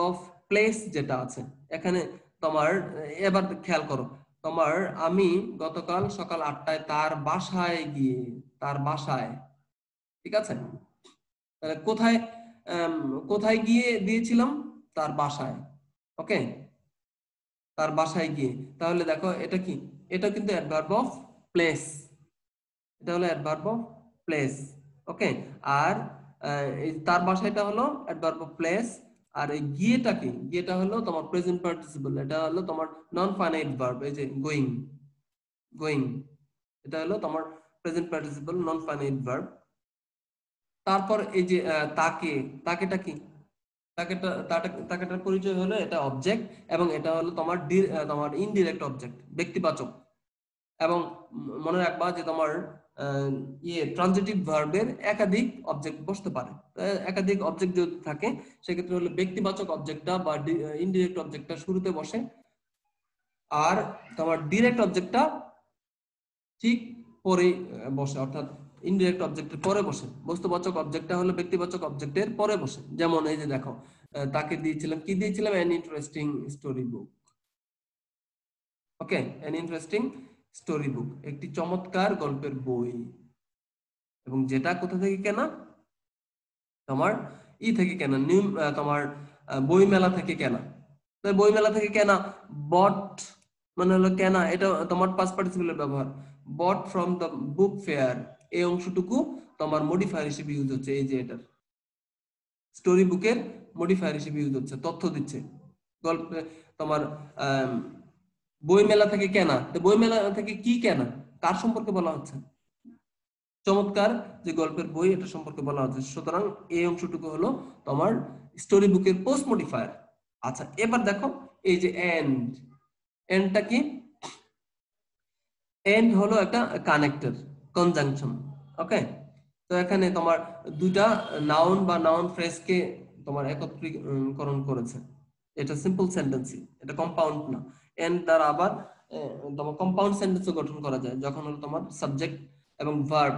অফ প্লেস যেটা আছে এখানে তোমার, এবার খেয়াল করো, তোমার আমি গতকাল সকাল 8টায় তার বাসায় গিয়ে, তার বাসায়, ঠিক আছে? তাহলে কোথায় কোথায় গিয়ে দিয়েছিলাম? তার বাসায়। ওকে, তার বাসায় গিয়ে। তাহলে দেখো এটা কি? এটা কিন্তু অ্যাডভার্ব অফ প্লেস। এটা হলো অ্যাডভার্ব অফ প্লেস। ওকে, আর এই তার বাসায়টা হলো অ্যাডভার্ব অফ প্লেস। আর এই গিয়েটা কি? গিয়েটা হলো তোমার প্রেজেন্ট পার্টিসিপল। এটা হলো তোমার নন ফাইনাইট ভার্ব। এই যে গোয়িং, গোয়িং, এটা হলো তোমার present participle, non finite verb. তারপর এই যে তাকে, তাকেটা কি? তাকেটার পরিচয় হলো এটা অবজেক্ট, এবং এটা হলো তোমার তোমার ইনডিরেক্ট অবজেক্ট, ব্যক্তিবাচক। এবং মনে রাখবা যে তোমার ট্রানজিটিভ ভার্বের একাধিক অবজেক্ট বসতে পারে। একাধিক অবজেক্ট যদি থাকে সেক্ষেত্রে হলো ব্যক্তিবাচক অবজেক্টটা বা ইনডিরেক্ট অবজেক্টটা শুরুতে বসে, আর তোমার ডিরেক্ট অবজেক্টটা ঠিক পরে বসে, অর্থাৎ ইনডিরেক্ট অবজেক্টের পরে বসে। বস্তুবাচক অবজেক্টটা হলো ব্যক্তিবাচক অবজেক্টের পরে বসে। যেমন এই যে দেখো, তাকে দিয়েছিলাম, কি দিয়েছিলাম? An interesting story book. Okay, an interesting story book, একটি চমৎকার গল্পের বই। এবং যেটা কোথা থেকে কেনা? তোমার থেকে কেনা, তোমার বই মেলা থেকে কেনা। বই মেলা থেকে কেনা, বট মানে হলো কেনা, এটা তোমার পাস্ট পার্টিসিপলের ব্যবহার। Bought from the book fair, এই অংশটুকু তোমার মডিফায়ার হিসেবে ইউজ হচ্ছে। এই যে এটার স্টোরি বুকের মডিফায়ার হিসেবে ইউজ হচ্ছে, তথ্য দিচ্ছে। গল্পে তোমার বই মেলা থেকে কেনা, বই মেলা থেকে কি কেনা? কার সম্পর্কে বলা হচ্ছে? চমৎকার যে গল্পের বই, এটা সম্পর্কে বলা হচ্ছে। সুতরাং এই অংশটুকু হলো তোমার স্টোরি বুকের পোস্ট মডিফায়ার। আচ্ছা, এবার দেখো এই যে এন্ড, এন্ডটা কি? এন্ড হলো একটা কানেক্টর, কনজাংশন। ওকে, তো এখানে তোমার দুইটা নাউন বা নাউন ফ্রেজকে তোমার একত্রীকরণ করেছে। এটা সিম্পল সেন্টেন্সই, এটা কম্পাউন্ড না। এন্ড দ্বারা আবার তোমার কম্পাউন্ড সেন্টেন্সও গঠন করা যায়, যখন হলো তোমার সাবজেক্ট এবং ভার্ব,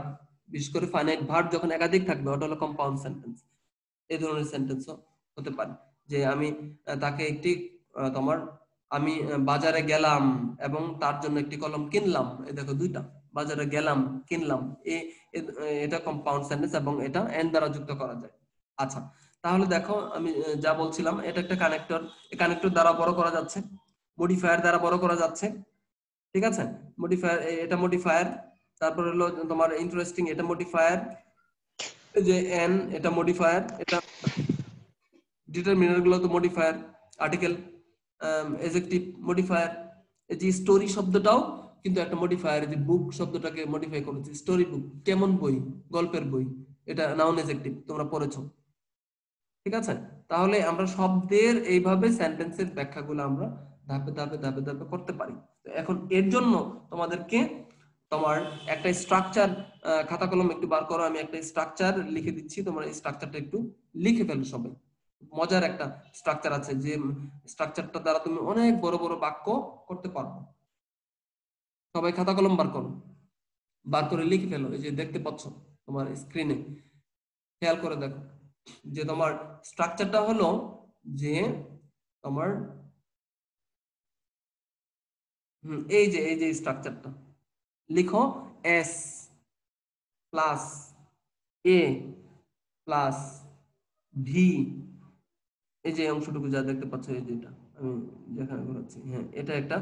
বিশেষ করে ফাইনাইট ভার্ব যখন একাধিক থাকবে, ওটা হলো কম্পাউন্ড সেন্টেন্স। এই ধরনের সেন্টেন্সও হতে পারে যে আমি তাকে একটি তোমার আমি বাজারে গেলাম এবং তার জন্য একটি কলম কিনলাম। এই দেখো দুইটা, বাজারে গেলাম, কিনলাম, এটা কম্পাউন্ড সেন্টেন্স এবং এটা এন্ড দ্বারা যুক্ত করা যায়। আচ্ছা, তাহলে দেখো আমি যা বলছিলাম, এটা একটা কানেক্টর। এই কানেক্টর দ্বারা বড় করা যাচ্ছে, মডিফায়ার দ্বারা বড় করা যাচ্ছে। ঠিক আছে, মডিফায়ার, এটা মডিফায়ার। তারপর হলো তোমার ইন্টারেস্টিং, এটা মডিফায়ার। এই যে এন, এটা মডিফায়ার। এটা ডিটারমিনার গুলো তো মডিফায়ার, আর্টিকেল, অ্যাডজেক্টিভ মডিফায়ার। এই যে স্টোরি শব্দটাও কিন্তু একটা মডিফায়ার। যে বুক শব্দটাকে মডিফাই করেছে, স্টোরি বুক, কেমন বই? গল্পের বই, এটা নাউন অ্যাডজেক্টিভ, তোমরা পড়েছো। ঠিক আছে, তাহলে আমরা শব্দের এইভাবে সেন্টেন্সের ব্যাখ্যাগুলো আমরা ধাপে ধাপে ধাপে ধাপে করতে পারি। এখন এর জন্য তোমাদেরকে তোমার একটা স্ট্রাকচার, খাতা কলম একটু বার করো, আমি একটা স্ট্রাকচার লিখে দিচ্ছি, তোমরা এই স্ট্রাকচারটা একটু লিখে ফেলো সবাই। মজার একটা স্ট্রাকচার আছে, যে স্ট্রাকচারটা দ্বারা তুমি অনেক বড় বড় বাক্য করতে পারবে। সবাই খাতা কলম বার করো, বার করে লিখে ফেলো। এই যে দেখতে পাচ্ছ তোমার স্ক্রিনে, খেয়াল করে দেখো যে তোমার স্ট্রাকচারটা হলো যে তোমার এই যে স্ট্রাকচারটা লিখো, এস প্লাস এ প্লাস ভি, এই যে অংশটুকু যা দেখতে পাচ্ছ, এই যেটা আমি যেখানে ঘোরাচ্ছি, হ্যাঁ এটা একটা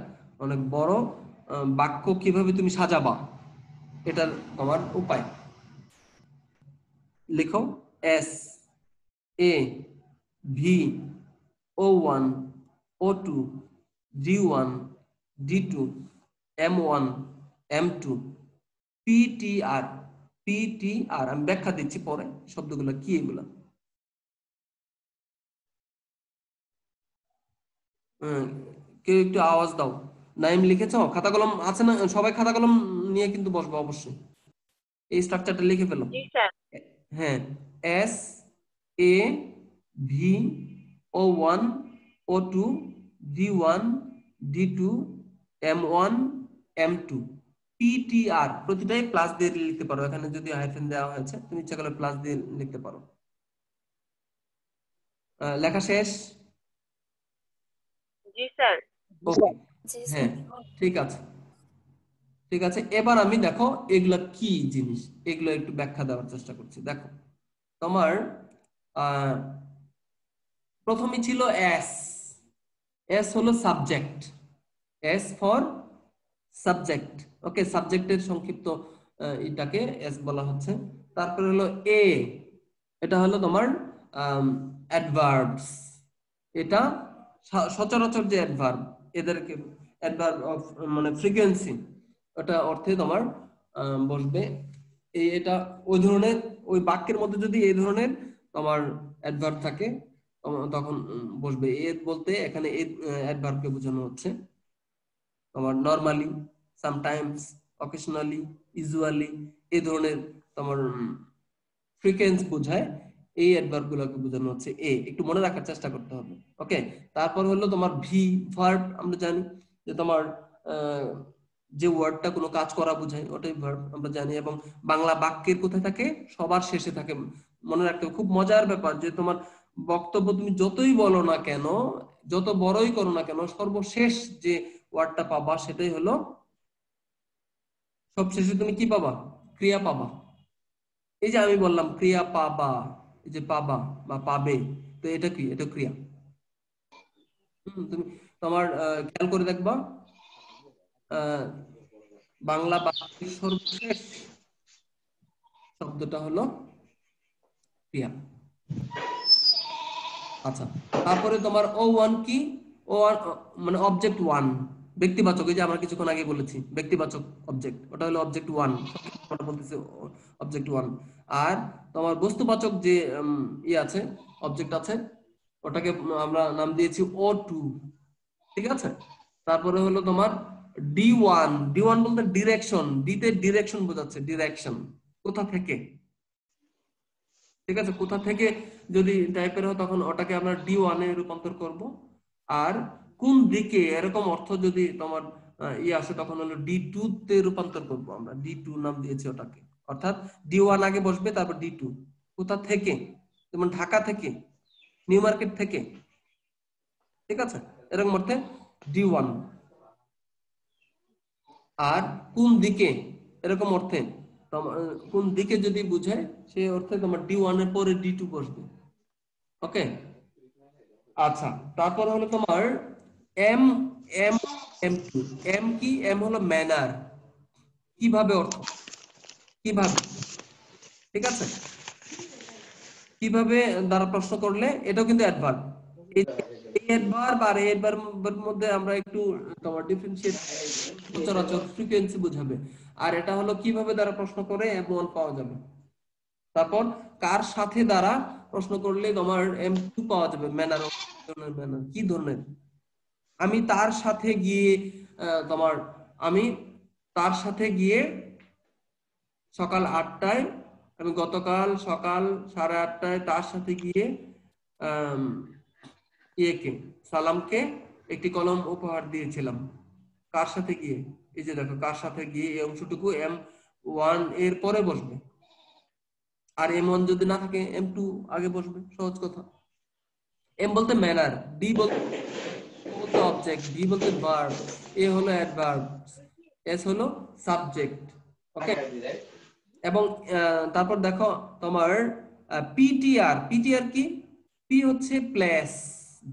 অনেক বড় বাক্য কিভাবে তুমি সাজাবা এটার তোমার উপায়। লিখো S A V O1 O2 D1 D2 M1 M2 PTR PTR। আমি ব্যাখ্যা দিচ্ছি পরে শব্দগুলো কি এগুলা। কেউ একটু আওয়াজ দাও। নাইম লিখেছো? খাতা কলম আছে না? সবাই খাতা কলম নিয়ে কিন্তু বসবো অবশ্যই। এই স্ট্রাকচারটা লিখে ফেলো। হ্যাঁ, S A V O1 O2 D1 D2 M1 M2 PTR। প্রতিটাই প্লাস দিয়ে লিখতে পারো, এখানে যদি হাইফেন দেওয়া হয়েছে তুমি ইচ্ছা করলে প্লাস দিয়ে লিখতে পারো। লেখা শেষ? জি স্যার। ওকে, হ্যাঁ ঠিক আছে ঠিক আছে। এবার আমি দেখো এগুলা কি জিনিস, এগুলো একটু ব্যাখ্যা দেওয়ার চেষ্টা করছি। দেখো তোমার প্রথমে ছিল এস। এস হলো সাবজেক্ট, এস ফর সাবজেক্ট। ওকে, সাবজেক্টের সংক্ষিপ্ত এটাকে এস বলা হচ্ছে। তারপরে হলো এ, এটা হলো তোমার অ্যাডভার্বস। এটা সচরাচর যে অ্যাডভার্ব, এদেরকে অ্যাডভার্ব অফ মানে ফ্রিকোয়েন্সি, ওটা অর্থে তোমার বসবে। এটা ওই ধরনের, ওই বাক্যের মধ্যে যদি এই ধরনের তোমার অ্যাডভার্ব থাকে তখন বসবে। এ বলতে এখানে এই অ্যাডভার্বকে বোঝানো হচ্ছে তোমার নরমালি, সামটাইমস, অকেশনালি, ইউজুয়ালি, এই ধরনের তোমার ফ্রিকোয়েন্স বোঝায়। এই অ্যাডভার্ব গুলোকে বোঝানো হচ্ছে এ, একটু মনে রাখার চেষ্টা করতে হবে। ওকে, তারপর হলো তোমার ভি, ভার্ব। আমরা জানি যে তোমার যে ওয়ার্ডটা কোনো কাজ করা বোঝায় ওটাই ভার্ব, আমরা জানি। এবং বাংলা বাক্যের কোথায় থাকে? সবার শেষে থাকে। মনে রাখতে হবে, খুব মজার ব্যাপার যে তোমার বক্তব্য তুমি যতই বলো না কেন, যত বড়ই করো না কেন, সর্বশেষ যে ওয়ার্ডটা পাবা সেটাই হলো, সবশেষে তুমি কি পাবা? ক্রিয়া পাবা। এই যে আমি বললাম ক্রিয়া পাবা, এই যে পাবা বা পাবে, তো এটা কি? এটা ক্রিয়া। তুমি তোমার খেয়াল করে দেখবা বাংলা বাক্যের সর্বশেষ শব্দটা হলো ক্রিয়া। আচ্ছা, তারপরে তোমার O1 কি? O1 মানে অবজেক্ট ওয়ান, ব্যক্তিবাচক। এই যে আমরা কিছুক্ষণ আগে বলেছি ব্যক্তিবাচক অবজেক্ট, ওটা হলো অবজেক্ট ওয়ান, আমরা বলতেছি অবজেক্ট ওয়ান। আর তোমার বস্তুবাচক যে আছে, অবজেক্ট আছে, ওটাকে আমরা নাম দিয়েছি O2, ঠিক আছে। তারপরে হলো তোমার D1। D1 বলতে ডিরেকশন, ডিতে ডিরেকশন বোঝাচ্ছে, ডিরেকশন কোথা থেকে, ঠিক আছে। কোথা থেকে যদি টাইপের হয় তখন ওটাকে আমরা D1 এ রূপান্তর করব। আর কোন দিকে, এরকম অর্থ যদি তোমার আসে তখন হলো D2 তে রূপান্তর করব। আমরা D2 নাম দিয়েছি ওটাকে, অর্থাৎ D1 আগে বসবে, তারপর D2। কোথা থেকে? যেমন ঢাকা থেকে, নিউ মার্কেট থেকে, ঠিক আছে, এরকম অর্থে D1। আর কোন দিকে, এরকম অর্থে কোন দিকে যদি বুঝায় সেই অর্থে তোমার D1 এর পরে D2 বসবে। ওকে, আচ্ছা। তারপর হলো তোমার এম এম M2। এম কি? এম হলো ম্যানার, কিভাবে, অর্থ কিভাবে, ঠিক আছে। কিভাবে দ্বারা প্রশ্ন করলে এটাও কিন্তু অ্যাডভার্ব। এই অ্যাডভার্ব আর এই অ্যাডভার্বের মধ্যে আমরা একটু তোমার ডিফারেন্সিয়েট, সচরাচর ফ্রিকোয়েন্সি বোঝাবে। আর এটা হলো কিভাবে দ্বারা প্রশ্ন করে M1 পাওয়া যাবে। তারপর কার সাথে দ্বারা প্রশ্ন করলে তোমার M2 পাওয়া যাবে, ম্যানার, ম্যানার কি ধরনের। আমি তার সাথে গিয়ে তোমার আমি তার সাথে গিয়ে সকাল 8টায়, আমি গতকাল সকাল 8:30টায় তার সাথে গিয়ে ইয়েকে, সালামকে একটি কলম উপহার দিয়েছিলাম। কার সাথে গিয়ে, এই যে দেখো কার সাথে গিয়ে, এই অংশটুকু M1 এর পরে বসবে। আর M1 যদি না থাকে M2 আগে বসবে, সহজ কথা। M বলতে ম্যানার, D বলতে অবজেক্ট, V বলতে ভার্ব, A হলো অ্যাডভার্ব, S হলো সাবজেক্ট। ওকে, এবং তারপর দেখো তোমার পিটিআর। পিটিআর কি? পি হচ্ছে প্লেস,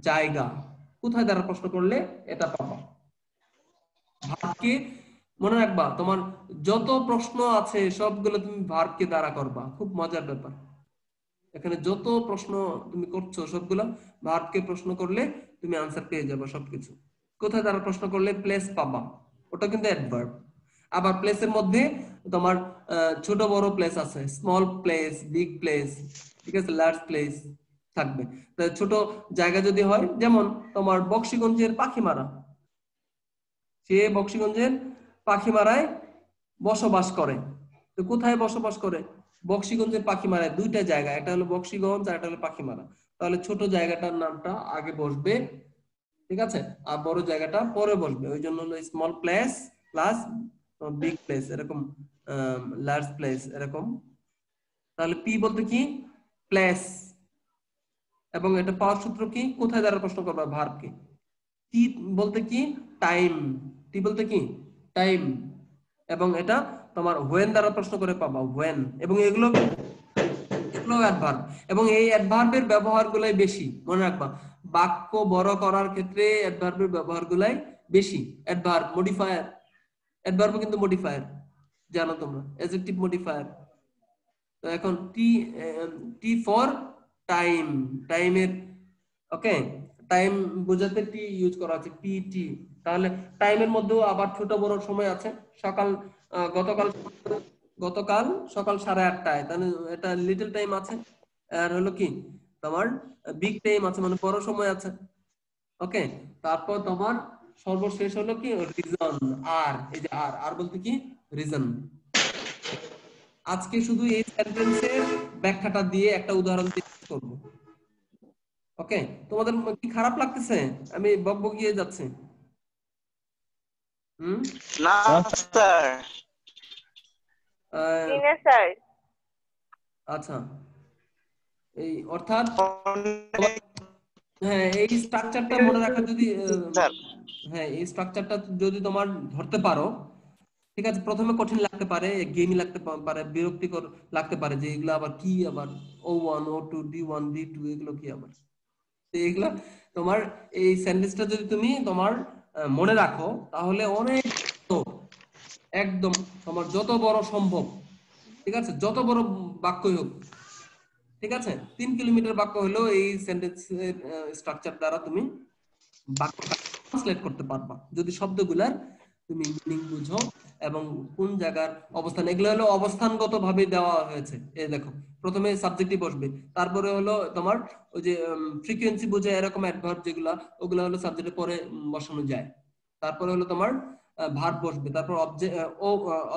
জায়গা, কোথায় দ্বারা প্রশ্ন করলে এটা পাবা। ভার্বকে মনে রাখবা, তোমার যত প্রশ্ন আছে সবগুলো তুমি ভার্বকে দ্বারা করবা। খুব মজার ব্যাপার, এখানে যত প্রশ্ন তুমি করছো সবগুলো ভার্বকে প্রশ্ন করলে তুমি আনসার পেয়ে যাবে সবকিছু। কোথায় দ্বারা প্রশ্ন করলে প্লেস পাবা, ওটা কিন্তু অ্যাডভার্ব। আবার প্লেসের মধ্যে তোমার ছোট বড় প্লেস আছে, স্মল প্লেস, বিগ প্লেস, ঠিক আছে, লার্জ প্লেস থাকবে। ছোট জায়গা যদি হয়, যেমন তোমার বক্সিগঞ্জের পাখিমারা, সে বক্সিগঞ্জের পাখিমারায় বসবাস করে। তো কোথায় বসবাস করে? বক্সিগঞ্জের পাখিমারায়। দুইটা জায়গা, একটা হলো বক্সিগঞ্জ আর একটা হলো পাখিমারা। তাহলে ছোট জায়গাটার নামটা আগে বসবে, ঠিক আছে, আর বড় জায়গাটা পরে বসবে। ওই জন্য হলো small place plus big place, এরকম লার্জ প্লেস এরকম। তাহলে পি বলতে কি? প্লেস। এবং এটা পাওয়ার সূত্র কি? কোথায় দ্বারা প্রশ্ন করবা? ভার্ব কি। টি বলতে কি? টাইম। টি বলতে কি? টাইম। এবং এটা তোমার হোয়েন দ্বারা প্রশ্ন করে পাবা, হোয়েন। এবং এগুলো অ্যাডভার্ব, এবং এই অ্যাডভার্বের ব্যবহারগুলাই বেশি। মনে রাখবা, বাক্য বড় করার ক্ষেত্রে অ্যাডভার্বের ব্যবহারগুলাই বেশি। অ্যাডভার্ব মডিফায়ার, অ্যাডভার্ব কিন্তু মডিফায়ার, জানো তোমরা, অ্যাডজেক্টিভ মডিফায়ার। তো এখন টি, টি ফর টাইম, টাইমের, ওকে, টাইম বোঝাতে টি ইউজ করা আছে, টি। তাহলে টাইমের মধ্যেও আবার ছোট বড় সময় আছে। সকাল গতকাল সকাল 8:30টায়, তাহলে এটা লিটল টাইম আছে। আর হলো কি তোমার বিগ টাইম আছে, মানে বড় সময় আছে। ওকে, তারপর তোমার সর্বশেষ হলো কি? রিজন। আর এই যে আর বলতে কি? রিজন। আজকে শুধু এই সেন্টেন্সের ব্যাখ্যাটা দিয়ে একটা উদাহরণ দিয়ে করব। ওকে, তোমাদের কি খারাপ লাগতেছে আমি বকবকিয়ে যাচ্ছি? না স্যার। স্যার। আচ্ছা, এই অর্থাৎ হ্যাঁ, এই স্ট্রাকচারটা মনে রাখা যদি হ্যাঁ, এই স্ট্রাকচারটা যদি তোমার ধরতে পারো, ঠিক আছে। প্রথমে কঠিন লাগতে পারে, গেমি লাগতে পারে, বিরক্তিকর লাগতে পারে, যে এগুলো আবার কি, আবার O1 O2 D1 D2 এগুলো কি আবার। তো এগুলো তোমার এই সেন্টেন্সটা যদি তুমি তোমার মনে রাখো, তাহলে অনেক একদম তোমার যত বড় সম্ভব, ঠিক আছে, যত বড় বাক্যই হোক, ঠিক আছে, 3 কিলোমিটার বাক্য হলেও এই সেন্টেন্সের স্ট্রাকচার দ্বারা তুমি বাক্যটা ট্রান্সলেট করতে পারবা, যদি শব্দগুলার তুমি মিনিং বুঝো এবং কোন জায়গার অবস্থান। এগুলো হলো অবস্থানগত ভাবে দেওয়া হয়েছে। এই দেখো, প্রথমে সাবজেক্টই বসবে, তারপরে হলো তোমার ওই যে ফ্রিকোয়েন্সি বোঝায় এরকম অ্যাডভার্ব যেগুলা, ওগুলা হলো সাবজেক্টের পরে বসানো যায়। তারপরে হলো তোমার ভার্ব বসবে, তারপর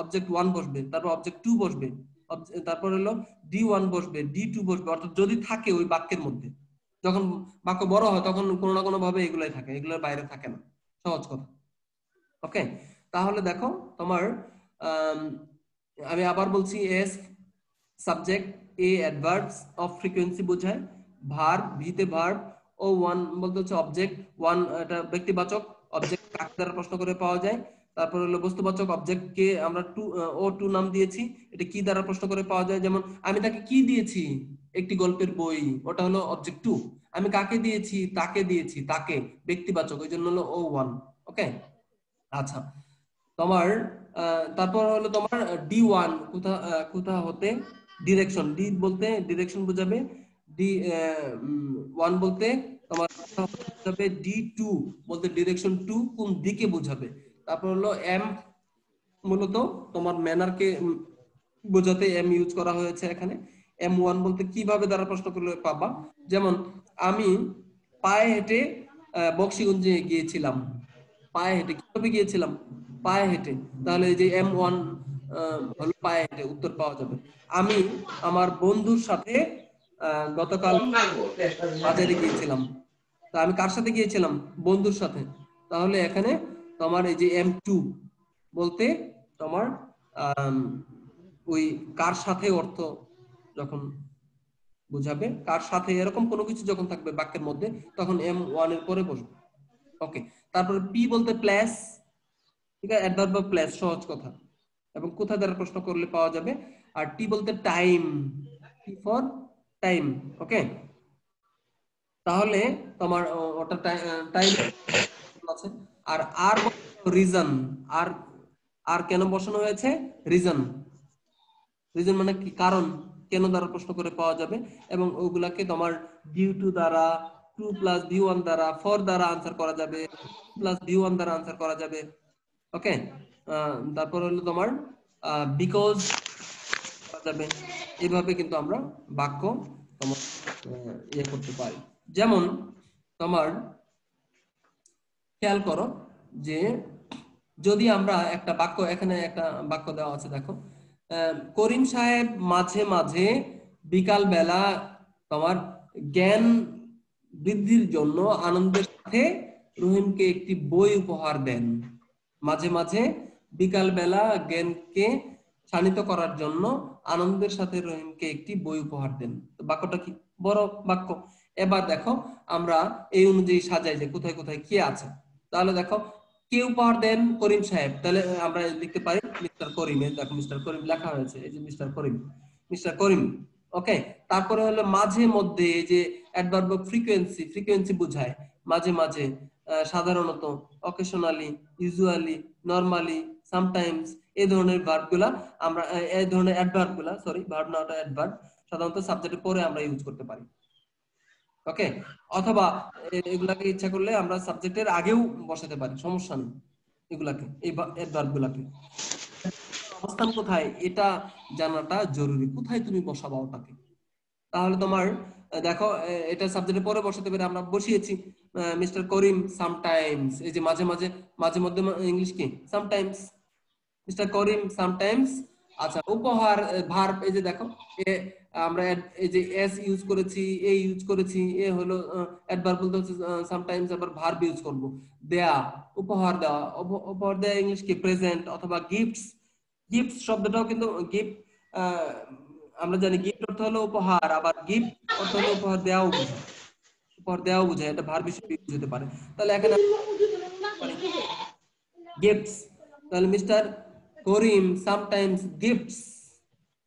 অবজেক্ট 1 বসবে, তারপর অবজেক্ট 2 বসবে, তারপর হলো D1 বসবে, D2 বসবে, অর্থাৎ যদি থাকে ওই বাক্যের মধ্যে। যখন বাক্য বড় হয় তখন কোনো না কোনো ভাবে এগুলাই থাকে, এগুলোর বাইরে থাকে না। সহজ কথা। ওকে, তাহলে দেখো তোমার আমি আবার বলছি, S subject, A adverbs of frequency বোঝায়, ভার্ব, ভিতে ভার্ব, O1 বলতে হচ্ছে অবজেক্ট, 1 এটা ব্যক্তিবাচক, অবজেক্ট কাকে দ্বারা প্রশ্ন করে পাওয়া যায়। তারপর হলো বস্তুবাচক, অবজেক্ট কে আমরা O2 নাম দিয়েছি, এটা কি দ্বারা প্রশ্ন করে পাওয়া যায়। যেমন আমি তাকে কি দিয়েছি? একটি গল্পের বই, ওটা হলো অবজেক্ট 2। আমি কাকে দিয়েছি? তাকে দিয়েছি, তাকে, ব্যক্তিবাচক, ওই জন্য হলো O1। ওকে, আচ্ছা, তোমার তারপর হলো তোমার D1, কোথা হতে, ডিরেকশন। ডি বলতে ডিরেকশন বোঝাবে, D1 বলতে তোমার বোঝাবে, D2 বলতে ডিরেকশন 2, কোন দিকে বোঝাবে। তারপর হলো M, মূলত তোমার ম্যানারকে বোঝাতে M ইউজ করা হয়েছে এখানে। M1 বলতে কিভাবে দ্বারা প্রশ্ন করলে পাবা। যেমন আমি পায়ে হেঁটে বক্সিগঞ্জে গিয়েছিলাম। পায়ে হেঁটে, কিভাবে গিয়েছিলাম? পায়ে হেঁটে। তাহলে এই যে M1 হলো পায়ে হেঁটে, উত্তর পাওয়া যাবে। আমি আমার বন্ধুর সাথে গতকাল বাজারে গিয়েছিলাম। তা আমি কার সাথে গিয়েছিলাম? বন্ধুর সাথে। তাহলে এখানে তোমার এই যে M2 বলতে তোমার ওই কার সাথে অর্থ যখন বুঝাবে, কার সাথে এরকম কোনো কিছু যখন থাকবে বাক্যের মধ্যে, তখন M1 এর পরে বসবে। ওকে, তারপর পি বলতে প্লেস, ঠিক আছে, অ্যাডভার্ব বা প্লেস, সহজ কথা। এবং কোথা দ্বারা প্রশ্ন করলে পাওয়া যাবে। আর টি বলতে টাইম, টি ফর টাইম। ওকে, তাহলে তোমার ওটা টাইম আছে। আর আর রিজন, আর আর কেন বসানো হয়েছে? রিজন। রিজন মানে কি? কারণ। কেন দ্বারা প্রশ্ন করে পাওয়া যাবে এবং ওগুলাকে তোমার ডিউ টু দ্বারা, টু প্লাস ভি ওয়ান দ্বারা, ফর দ্বারা আনসার করা যাবে, প্লাস ভি ওয়ান দ্বারা আনসার করা যাবে। ওকে, তারপর হলো তোমার বিকজ করা যাবে। এইভাবে কিন্তু আমরা বাক্য তোমার ইয়ে করতে পারি। যেমন তোমার খেয়াল করো যে যদি আমরা একটা বাক্য, এখানে একটা বাক্য দেওয়া আছে দেখো, করিম সাহেব মাঝে মাঝে বিকাল বেলা তোমার জ্ঞান বৃদ্ধির জন্য আনন্দের সাথে রহিমকে একটি বই উপহার দেন। মাঝে মাঝে বিকাল বেলা জ্ঞানকে শানিত করার জন্য আনন্দের সাথে রহিমকে একটি বই উপহার দেন। তো বাক্যটা কি? বড় বাক্য। এবার দেখো আমরা এই অনুযায়ী সাজাই যে কোথায় কোথায় কি আছে। তাহলে দেখো, কে উপহার দেন? করিম সাহেব। তাহলে আমরা লিখতে পারি মিস্টার করিম। দেখো মিস্টার করিম লেখা হয়েছে, এই যে মিস্টার করিম, মিস্টার করিম। ওকে, তারপরে হলো মাঝে মধ্যে, এই যে অ্যাডভার্ব অফ ফ্রিকোয়েন্সি, ফ্রিকোয়েন্সি বোঝায় মাঝে মাঝে, সাধারণত, অকেশনালি, ইউজুয়ালি, নরমালি, সামটাইমস, এই ধরনের ভার্বগুলা আমরা, এই ধরনের অ্যাডভার্বগুলা, সরি ভার্ব না, ওটা অ্যাডভার্ব, সাধারণত সাবজেক্টের পরে আমরা ইউজ করতে পারি। ওকে, অথবা এগুলাকে ইচ্ছা করলে আমরা সাবজেক্টের আগেও বসাতে পারি, সমস্যা নেই। এগুলাকে, এই ভার্বগুলাকে অবস্থান কোথায় এটা জানাটা জরুরি, কোথায় তুমি বসাবা ওটাকে। তাহলে তোমার দেখো, এটা সাবজেক্টের পরে বসাতে পারে, আমরা বসিয়েছি মিস্টার করিম সামটাইমস, এই যে মাঝে মাঝে, মাঝে মধ্যে ইংলিশ কি? সামটাইমস। Mister Karim sometimes. আচ্ছা, উপহার ভার্ব, এই যে দেখো আমরা এই যে এস ইউজ করেছি, এ ইউজ করেছি, এ হলো অ্যাডভার্ব বলতে হচ্ছে সামটাইমস আবার ভার্ব ইউজ করব। দেয়া, উপহার দেওয়া, উপহার দেওয়া ইংলিশ কি? প্রেজেন্ট। অথবা গিফটস, গিফট শব্দটাও কিন্তু গিফট, আমরা জানি গিফট অর্থ হলো উপহার, আবার গিফট অর্থ হলো উপহার দেওয়াও বোঝায়, উপহার দেওয়াও বোঝায়, এটা ভার্ব হিসেবে ইউজ হতে পারে। তাহলে এখানে গিফটস, তাহলে মিস্টার করিম সামটাইমস গিফটস,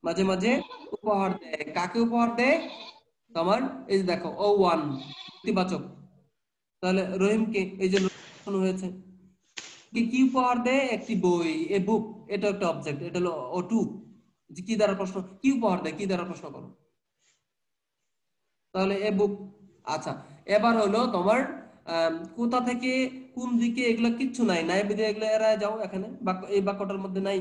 মাঝে মাঝে উপহার দেয়। কাকে উপহার দেয়? তোমার এই যে দেখো ও ওয়ান, ব্যক্তিবাচক, তাহলে রহিমকে, এই যে হয়েছে কি উপহার দেয়? একটি বই, এ বুক, এটা একটা অবজেক্ট, এটা হলো ও টু। কি দ্বারা প্রশ্ন? কি উপহার দেয়, কি দ্বারা প্রশ্ন করো, তাহলে এ বুক। আচ্ছা, এবার হলো তোমার কোথা থেকে, কোন দিকে, এগুলো কিচ্ছু নাই, নাই বিধে এগুলো এড়ায় যাও। এখানে বাক্য, এই বাক্যটার মধ্যে নাই,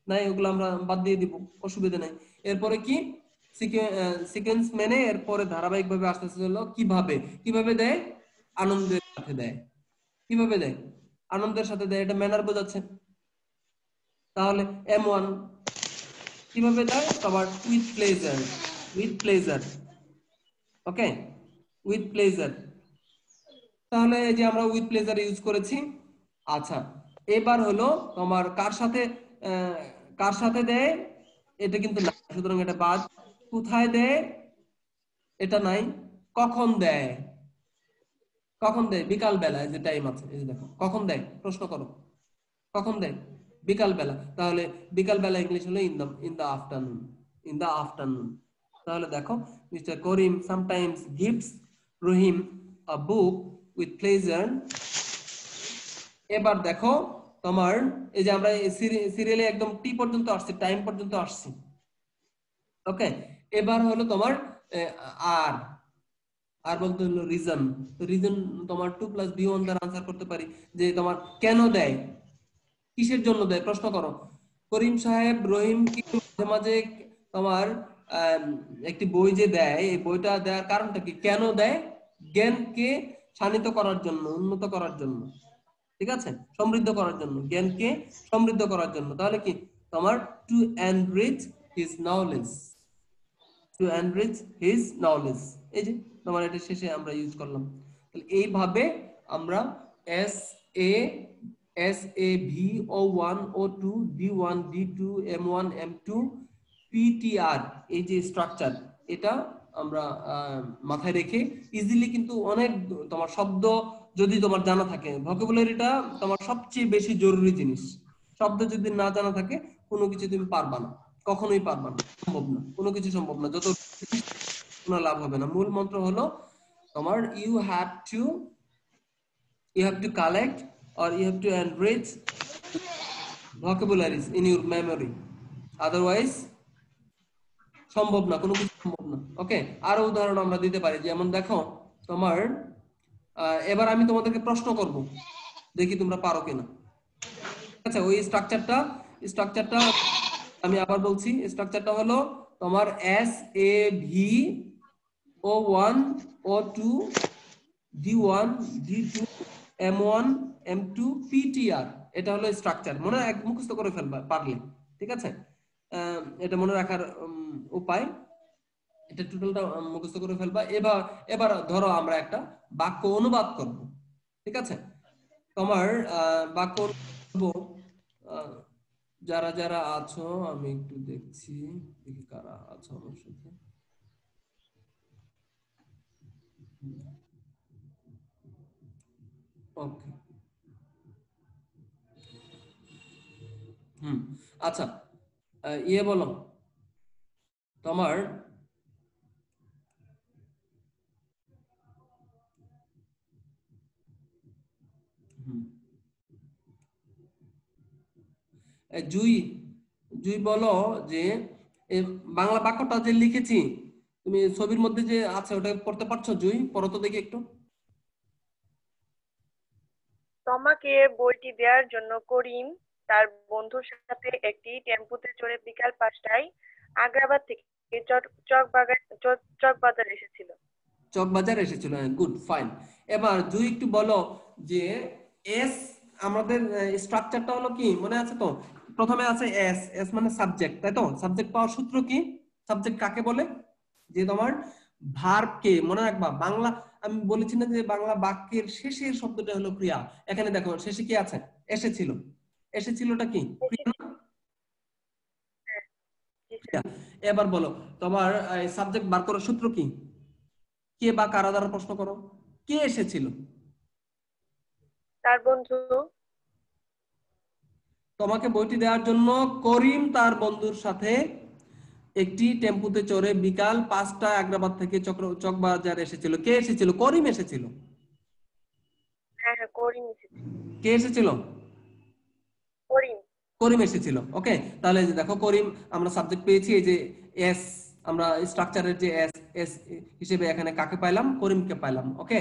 নাই, ওগুলো আমরা বাদ দিয়ে দিব, অসুবিধা নাই। এরপরে কি? সিকোয়েন্স মেনে এরপরে ধারাবাহিক ভাবে আস্তে আস্তে হলো কিভাবে, কিভাবে দেয়? আনন্দের সাথে দেয়। কিভাবে দেয়? আনন্দের সাথে দেয়, এটা ম্যানার বোঝাচ্ছে। তাহলে M1 কিভাবে দেয়? তোমার with pleasure, with pleasure. Okay, with pleasure. তাহলে এই যে আমরা উইথ প্লেজার ইউজ করেছি। আচ্ছা, এবার হলো তোমার কার সাথে, কার সাথে দেয়? এটা কিন্তু না, সুতরাং এটা বাদ। কোথায় দেয়? এটা নাই। কখন দেয়? কখন দেয়? বিকাল বেলায়, যে টাইম আছে, এই যে দেখো, কখন দেয়? প্রশ্ন করো, কখন দেয়? বিকাল বেলা। তাহলে বিকাল বেলা ইংলিশ হলো in the afternoon, in the afternoon. তাহলে দেখো, mister Karim sometimes gives Rahim a book with pleasure. এবার দেখো তোমার, এই যে আমরা সিরিয়ালে একদম টি পর্যন্ত আসছি, টাইম পর্যন্ত আসছি। ওকে, এবার হলো তোমার আর, আর বলতে হলো রিজন। তো রিজন তোমার 2 + B1 দ্বারা আনসার করতে পারি যে তোমার কেন দেয়, কিসের জন্য দেয়, প্রশ্ন করো। করিম সাহেব রহিমকে মাঝে মাঝে তোমার একটি বই যে দেয়, এই বইটা দেওয়ার কারণটা কি? কেন দেয়? জ্ঞানকে শানিত করার জন্য, উন্নত করার জন্য, ঠিক আছে, সমৃদ্ধ করার জন্য, জ্ঞানকে সমৃদ্ধ করার জন্য। তাহলে কি তোমার to enrich his knowledge, to enrich his knowledge, এই যে তোমার এটা শেষে আমরা ইউজ করলাম। তাহলে এইভাবে আমরা S A V O1 O2 D1 D2 M1 M2 PTR, এই যে স্ট্রাকচার, এটা আমরা মাথায় রেখে ইজিলি কিন্তু অনেক তোমার শব্দ যদি তোমার জানা থাকে, ভোকাবুলারিটা তোমার সবচেয়ে বেশি জরুরি জিনিস। শব্দ যদি না জানা থাকে কোনো কিছু তুমি পারবা না, কখনোই পারবা না, সম্ভব না, কোনো কিছু সম্ভব না, যত কোনো লাভ হবে না। মূল মন্ত্র হলো তোমার you have to collect or you have to enrich vocabularies in your memory, otherwise সম্ভব না, কোনো কিছু সম্ভব না। ওকে, আরো উদাহরণ আমরা দিতে পারি, যেমন দেখো তোমার এবার আমি তোমাদেরকে প্রশ্ন করব, দেখি তোমরা পারো কিনা। আচ্ছা, ওই স্ট্রাকচারটা আমি আবার বলছি, স্ট্রাকচারটা হলো তোমার SAV O1 O2 D1 D2 M1 M2 PTR, এটা হলো স্ট্রাকচার। মনে মুখস্থ করে ফেলবা পারলে, ঠিক আছে? এটা মনে রাখার উপায়, এটা টোটালটা মুখস্থ করে ফেলবা। এবার ধরো আমরা একটা বাক্য অনুবাদ করব, ঠিক আছে? তোমার বাক্য যারা যারা আছো আমি একটু দেখি কারা আছো আমার সাথে। ওকে, আচ্ছা, ইয়ে বলো তোমার জুই বলো যে বাংলা বাক্যটা যে লিখেছি তুমি ছবির মধ্যে যে আছে ওটা পড়তে পারছো? জুই, পড়ো তো দেখি একটু। তোমাকে বইটি দেওয়ার জন্য করিম তার বন্ধুর সাথে একটি টেম্পুতে চড়ে বিকাল 5টায় আগ্রাবাদ থেকে চকবাজার এসেছিল। চকবাজার এসেছিল, গুড, ফাইন। এবার জুই একটু বলো যে এস, আমাদের স্ট্রাকচারটা হলো কি মনে আছে তো? প্রথমে আছে এস মানে সাবজেক্ট, তাই তো? সাবজেক্ট পাওয়ার সূত্র কি? সাবজেক্ট কাকে বলে? যে তোমার ভার্বকে মনে রাখবা। বাংলা আমি বলেছি না যে বাংলা বাক্যের শেষের শব্দটা হলো ক্রিয়া। এখানে দেখো শেষে কি আছে? এসেছিল। এসেছিলটা কি ক্রিয়া না? এবার বলো তোমার সাবজেক্ট বার করার সূত্র কি? কে বা কারা দ্বারা প্রশ্ন করো, কে এসেছিল? তার বন্ধু। তোমাকে বইটি দেওয়ার জন্য করিম তার বন্ধুর সাথে একটি টেম্পুতে চড়ে বিকাল 5টায় আগ্রাবাদ থেকে চকবাজার এসেছিল। কে এসেছিল? করিম এসেছিল। হ্যাঁ, করিম এসেছিল। কে এসেছিল? করিম এসেছিল। ওকে, তাহলে যে দেখো করিম আমরা সাবজেক্ট পেয়েছি, এই যে এস, আমরা স্ট্রাকচারের যে এস হিসেবে এখানে কাকে পাইলাম? করিমকে পাইলাম। ওকে,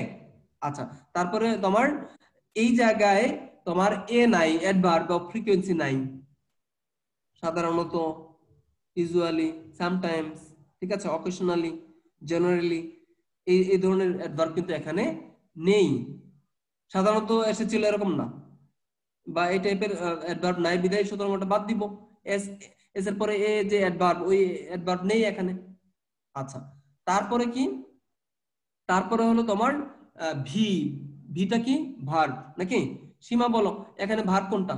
আচ্ছা, তারপরে তোমার এই জায়গায় তোমার এ নাই, অ্যাডভার্ব বা ফ্রিকোয়েন্সি নাই। সাধারণত, ইউজুয়ালি, সামটাইমস, ঠিক আছে, অকেশনালি, জেনারেলি, এই ধরনের অ্যাডভার্ব কিন্তু এখানে নেই। সাধারণত এসেছিল এরকম না, বা এই টাইপের অ্যাডভার্ব নাই, বিদায় সুতরাং ওটা বাদ দিব। এস এর পরে এ যে অ্যাডভার্ব, ওই অ্যাডভার্ব নেই এখানে। আচ্ছা, তারপরে কি? তারপরে হলো তোমার ভিটা কি? ভার্ব নাকি? সীমা বলো এখানে ভার্ব কোনটা?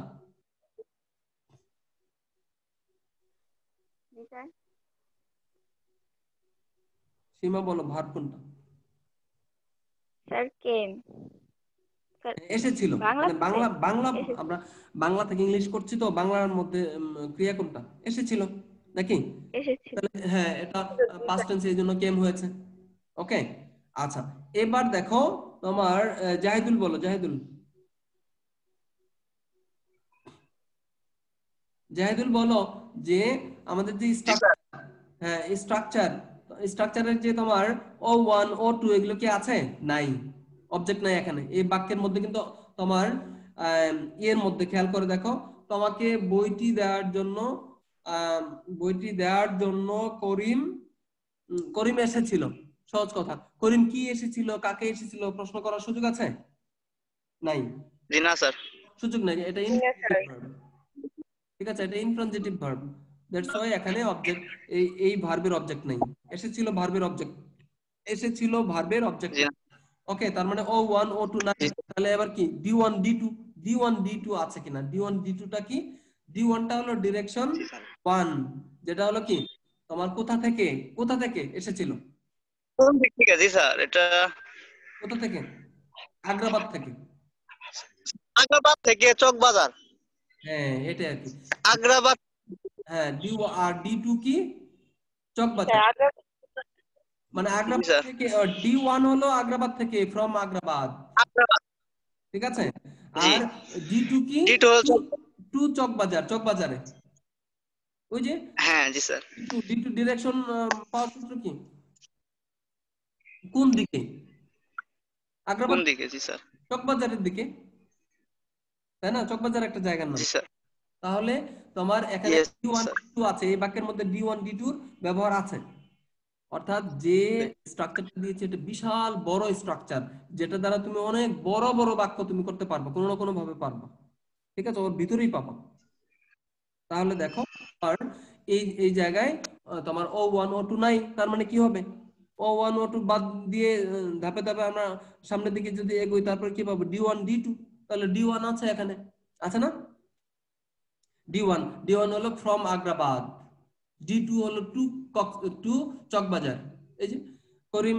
সীমা বলো ভার্ব কোনটা? স্যার কেম। এসেছিল। মানে বাংলা আমরা বাংলা থেকে ইংলিশ করছি তো, বাংলার মধ্যে ক্রিয়া কোনটা? এসেছিল নাকি? তাহলে হ্যাঁ, এটা পাস্ট টেন্স, এই জন্য কেম হয়েছে। ওকে, আচ্ছা, এবার দেখো তোমার জাহিদুল বলো। জাহিদুল বলো যে আমাদের যে স্ট্রাকচারের যে তোমার O1 O2 এগুলো কি আছে? নাই, অবজেক্ট নাই এখানে। এই বাক্যের মধ্যে কিন্তু তোমার এর মধ্যে খেয়াল করে দেখো, তোমাকে বইটি দেওয়ার জন্য করিম এসেছিল। সহজ কথা, করিম কি এসেছিল, কাকে এসেছিল প্রশ্ন করার সুযোগ আছে? নাই, জি না স্যার, সুযোগ নাই। এটা ঠিক আছে, এটা ইনট্রানজিটিভ ভার্ব, দ্যাটস হোয়াই এখানে অবজেক্ট, এই ভার্বের অবজেক্ট নাই। এসেছিল ভার্বের অবজেক্ট, ওকে, তার মানে O1 O2 নাই। তাহলে এবার কি? D1 D2 আছে কিনা? D1 D2 টা কি? D1 টা হলো ডিরেকশন 1, যেটা হলো কি তোমার কোথা থেকে এসেছিল? কোন দিক থেকে? জি স্যার, এটা কোথা থেকে? আগ্রাবাদ থেকে চকবাজার। হ্যাঁ, এটা আর কি, আগ্রাবাদ। হ্যাঁ, D2 কি? চকবাজার। মানে আগ্রাবাদ স্যার। থেকে D1 হলো আগ্রাবাদ থেকে, ফ্রম আগ্রাবাদ, ঠিক আছে। জি। আর D2 কি, D2 টু চকবাজার, চকবাজারে। ওই যে হ্যাঁ জি স্যার। D2 ডিরেকশন পাওয়ার সূত্র কি, কোন দিকে? কোন আগ্রাবাদ, দিকে? জি স্যার। চকবাজারের দিকে, তাই না? চকবাজার একটা জায়গার নাম। জি স্যার। তাহলে তোমার এখানে ইয়েস D1 স্যার। D2 আছে, এই বাক্যের মধ্যে D1 D2 র ব্যবহার আছে। অর্থাৎ যে স্ট্রাকচারটা দিয়েছে এটা বিশাল বড় স্ট্রাকচার, যেটা দ্বারা তুমি অনেক বড় বড় বাক্য তুমি করতে পারবে, কোনো না কোনো ভাবে পারবা, ঠিক আছে, ওর ভিতরেই পাবা। তাহলে দেখো আর এই এই জায়গায় তোমার O1 O2 নাই, তার মানে কি হবে, O1 O2 বাদ দিয়ে ধাপে ধাপে আমরা সামনের দিকে যদি এগোই, তারপর কি পাবো, D1 D2। তাহলে D1 আছে এখানে, আছে না? D1 হলো ফ্রম আগ্রাবাদ, D2 হলো টু চকবাজার। এই যে Karim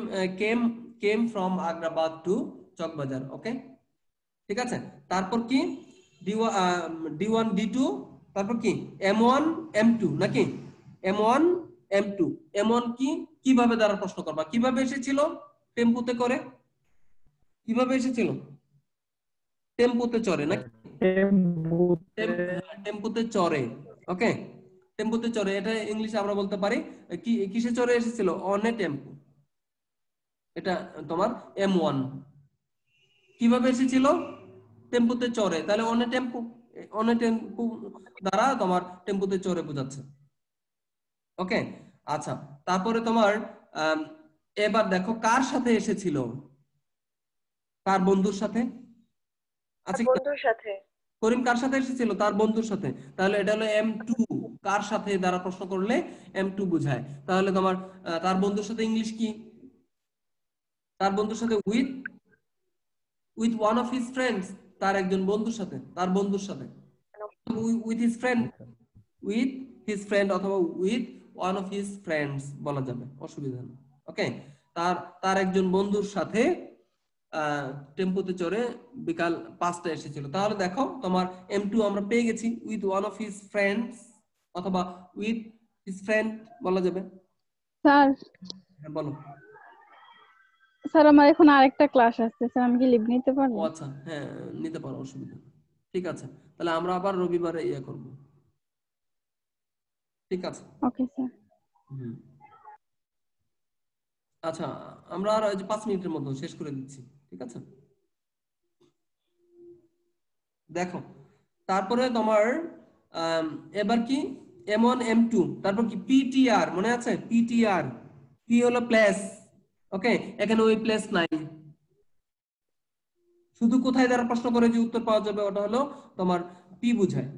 came from Agrabad to Chawkbazar, okay, ঠিক আছে। তারপর কি D1 D2, তারপর কি M1 M2 নাকি, M1 M2। M1 কি, কিভাবে দ্বারা প্রশ্ন করবা, কিভাবে এসেছিল, টেম্পুতে করে, কিভাবে এসেছিল, টেম্পুতে চড়ে নাকি, টেম্পুতে চড়ে, ওকে, টেম্পুতে চড়ে। এটা ইংলিশে আমরা বলতে পারি কি, কিসে চড়ে এসেছিল, অন এ টেম্পু। এটা তোমার M1। কিভাবে এসেছিল, টেম্পুতে চড়ে, তাহলে on a tempo, on a টেম্পু দ্বারা তোমার টেম্পুতে চড়ে বোঝাচ্ছে, ওকে। আচ্ছা, তারপরে তোমার এবার দেখো কার সাথে এসেছিল, তার বন্ধুর সাথে, আছে কি না? বন্ধুর সাথে। করিম কার সাথে এসেছিল, তার বন্ধুর সাথে। তাহলে এটা হলো M2, কার সাথে দ্বারা প্রশ্ন করলে M2 বোঝায়। তাহলে তোমার তার বন্ধুর সাথে ইংলিশ কি, তার বন্ধুর সাথে with one of his friends, তার একজন বন্ধুর সাথে, তার বন্ধুর সাথে, with his friend, with his friend অথবা with one of his friends বলা যাবে, অসুবিধা নেই, ওকে। তার তার একজন বন্ধুর সাথে টেম্পুতে চড়ে বিকাল 5টায় এসেছিল। তাহলে দেখো তোমার M2 আমরা পেয়ে গেছি, with one of his friends অথবা উইথ হিজ ফ্রেন্ড বলা যাবে। স্যার, হ্যাঁ বলো। স্যার আমার এখন আরেকটা ক্লাস আছে, স্যার আমি কি লিভ নিতে ও পারবো? আচ্ছা, হ্যাঁ নিতে পারো, অসুবিধা নেই। ঠিক আছে, তাহলে আমরা আবার রবিবারে ইয়ে করব, ঠিক আছে। Okay sir. হুম, আচ্ছা, আমরা আর ওই যে 5 মিনিটের মধ্যে শেষ করে দিচ্ছি, ঠিক আছে। দেখো তারপরে তোমার এবার কি M1 M2, তারপর কি PTR, মনে আছে PTR, পি হলো প্লেস, ওকে, এখানে ওই প্লেস নাই, শুধু কোথায় দ্বারা প্রশ্ন করে যে উত্তর পাওয়া যাবে ওটা হলো তোমার পি বুঝায়,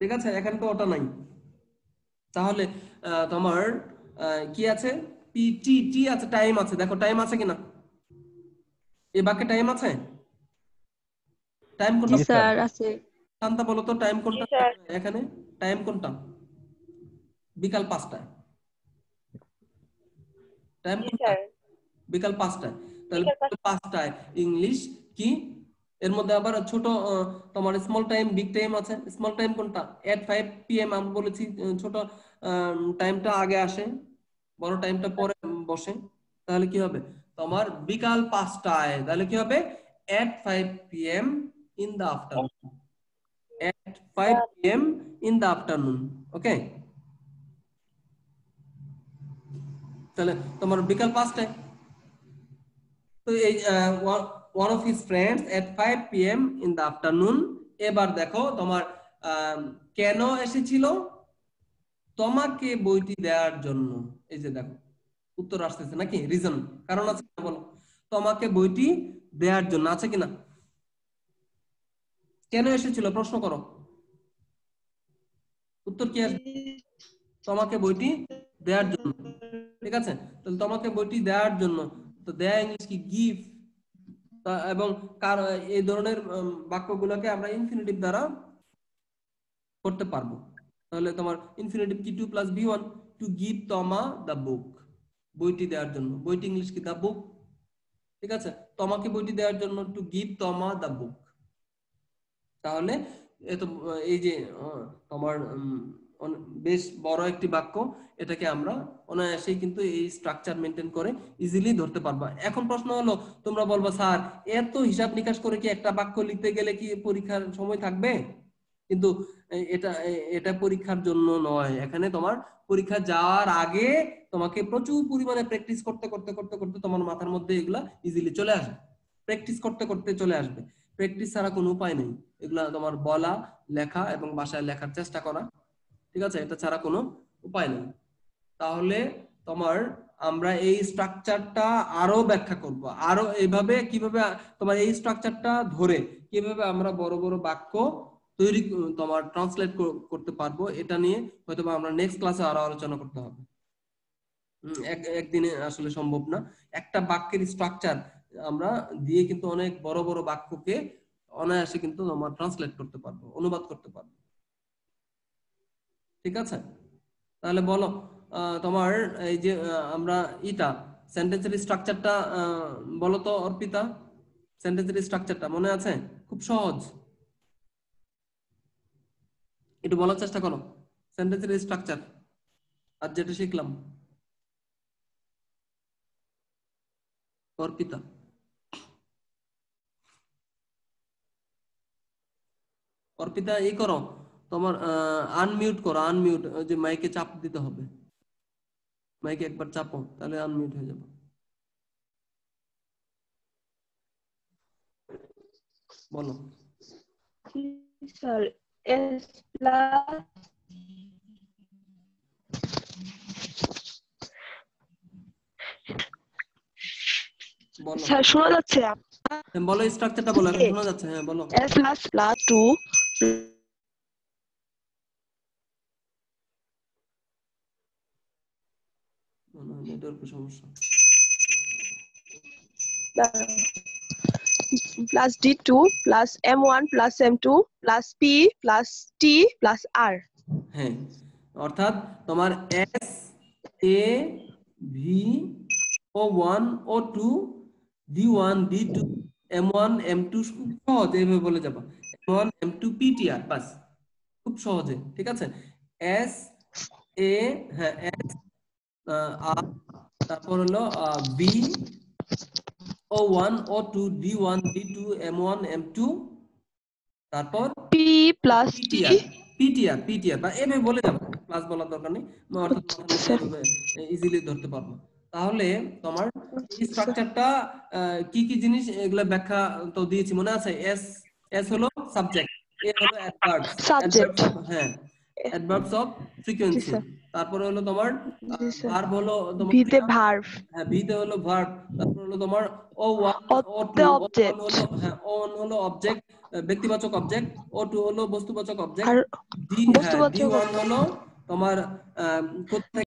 ঠিক আছে, এখানে তো ওটা নাই। তাহলে তোমার কি আছে, পি টি টি আছে, টাইম আছে, দেখো টাইম আছে কিনা, এই বাক্যে টাইম আছে, টাইম জি কোনটা, স্যার আছে। শান্তা বলো তো টাইম জি কোনটা, স্যার। এখানে টাইম কোনটা, বিকাল 5টায়, টাইম জি কোনটা, স্যার। বিকাল 5টায়। তাহলে বিকাল বিকাল 5টায় ইংলিশ কি, এর মধ্যে আবার ছোট তোমার স্মল টাইম বিগ টাইম আছে। স্মল টাইম কোনটা, এট 5 PM আমরা বলেছি, ছোট টাইমটা আগে আসে, বড় টাইমটা পরে বসে। তাহলে কি হবে তোমার বিকাল 5টায়, তাহলে কি হবে at 5 PM in the afternoon, at 5 PM in the afternoon, ওকে। তাহলে তোমার বিকাল 5টায়, তো এই one of his friends at 5 PM in the afternoon. এবার দেখো তোমার কেন এসেছিল, তোমাকে বইটি দেওয়ার জন্য। এই যে দেখো উত্তর আসতেছে নাকি, রিজন, কারণ আছে কিনা বলো, তোমাকে বইটি দেওয়ার জন্য, আছে কিনা, কেন এসেছিল প্রশ্ন করো, উত্তর কি আসবে, তোমাকে বইটি দেওয়ার জন্য, ঠিক আছে। তাহলে তোমাকে বইটি দেওয়ার জন্য, তো দেয়া ইংলিশ কি, গিভ। এবং এই ধরনের বাক্যগুলোকে আমরা ইনফিনিটিভ দ্বারা করতে পারবো। তাহলে তোমার ইনফিনিটিভ কি, 2 + V1, টু গিভ তমা দ্য বুক, বইটি দেওয়ার জন্য, বইটি ইংলিশ কি, দ্য বুক, ঠিক আছে। তোমাকে বইটি দেওয়ার জন্য টু গিভ তমা দ্য বুক। তাহলে এই যে তোমার বেশ বড় একটি বাক্য, এটাকে আমরা অনায়াসেই কিন্তু এই স্ট্রাকচার মেনটেন করে ইজিলি ধরতে পারবা। এখন প্রশ্ন হলো, তোমরা বলবা স্যার এত হিসাব নিকাশ করে কি একটা বাক্য লিখতে গেলে কি পরীক্ষার সময় থাকবে? কিন্তু এটা এটা পরীক্ষার জন্য নয়। এখানে তোমার পরীক্ষা যাওয়ার আগে তোমাকে প্রচুর পরিমাণে প্র্যাকটিস করতে করতে করতে করতে তোমার মাথার মধ্যে এগুলা ইজিলি চলে আসবে। প্র্যাকটিস করতে করতে চলে আসবে। প্র্যাকটিস ছাড়া কোনো উপায় নেই। এগুলা তোমার বলা, লেখা এবং বাসায় লেখার চেষ্টা করা, ঠিক আছে? এটা ছাড়া কোনো উপায় নেই। তাহলে তোমার আমরা এই স্ট্রাকচারটা আরো ব্যাখ্যা করব, আরো এইভাবে কিভাবে তোমার এই স্ট্রাকচারটা ধরে কিভাবে আমরা বড় বড় বাক্য তৈরি তোমার ট্রান্সলেট করতে পারবো, এটা নিয়ে হয়তো আমরা নেক্সট ক্লাসে আরো আলোচনা করতে হবে। একদিনে আসলে সম্ভব না। একটা বাক্যের স্ট্রাকচার আমরা দিয়ে কিন্তু অনেক বড় বড় বাক্যকে অনায়াসে কিন্তু আমরা ট্রান্সলেট করতে পারবো, অনুবাদ করতে পারবো, ঠিক আছে? তাহলে বলো তোমার এই যে আমরা সেন্টেন্সের স্ট্রাকচারটা বলো তো অর্পিতা, সেন্টেন্সের স্ট্রাকচারটা মনে আছে? খুব সহজ, একটু বলার চেষ্টা করো সেন্টেন্সের স্ট্রাকচার আর যেটা শিখলাম। অর্পিতা অর্পিতা এই করো, তোমার আনমিউট করো, আনমিউট, ওই যে মাইকে চাপ দিতে হবে, মাইকে একবার চাপো তাহলে আনমিউট হয়ে যাবে। বলো। স্যার এস প্লাস বলো স্যার শোনা যাচ্ছে? বলো স্ট্রাকচারটা বলো, এখন শোনা যাচ্ছে, হ্যাঁ বলো। এস প্লাস প্লাস 2 নেটওয়ার্কের সমস্যা। Plus D2 plus M1 plus M2 plus P plus T plus R। হ্যাঁ, অর্থাৎ তোমার S A V O1 O2 D1 D2 M1 M2 খুব সহজ এইভাবে বলে যাবা, M1 M2 PTR বাস, খুব সহজে, ঠিক আছে? S A, হ্যাঁ S R, তারপর হলো B O1 O2 D1 D2 M1 M2, তারপর P plus T PTR PTR PTR বা এভাবে বলে যাবো, ক্লাস বলার দরকার নেই, অর্থাৎ ইজিলি ধরতে পারবো। তাহলে তোমার এই স্ট্রাকচারটা কি কি জিনিস এগুলা ব্যাখ্যা তো দিয়েছি, মনে আছে? এস এস হলো সাবজেক্ট, এ হলো অ্যাডভার্বস, হ্যাঁ অ্যাডভার্বস অফ ফ্রিকোয়েন্সি, তারপরে হলো তোমার ভার্ব হলো তোমার ভিতে ভার্ব, হ্যাঁ ভিতে হলো ভার্ব, তারপর হলো তোমার O1 O2 অবজেক্ট, হলো হ্যাঁ O1 হলো অবজেক্ট, ব্যক্তিবাচক অবজেক্ট, O2 হলো বস্তুবাচক অবজেক্ট, আর D1 হলো তোমার কোথা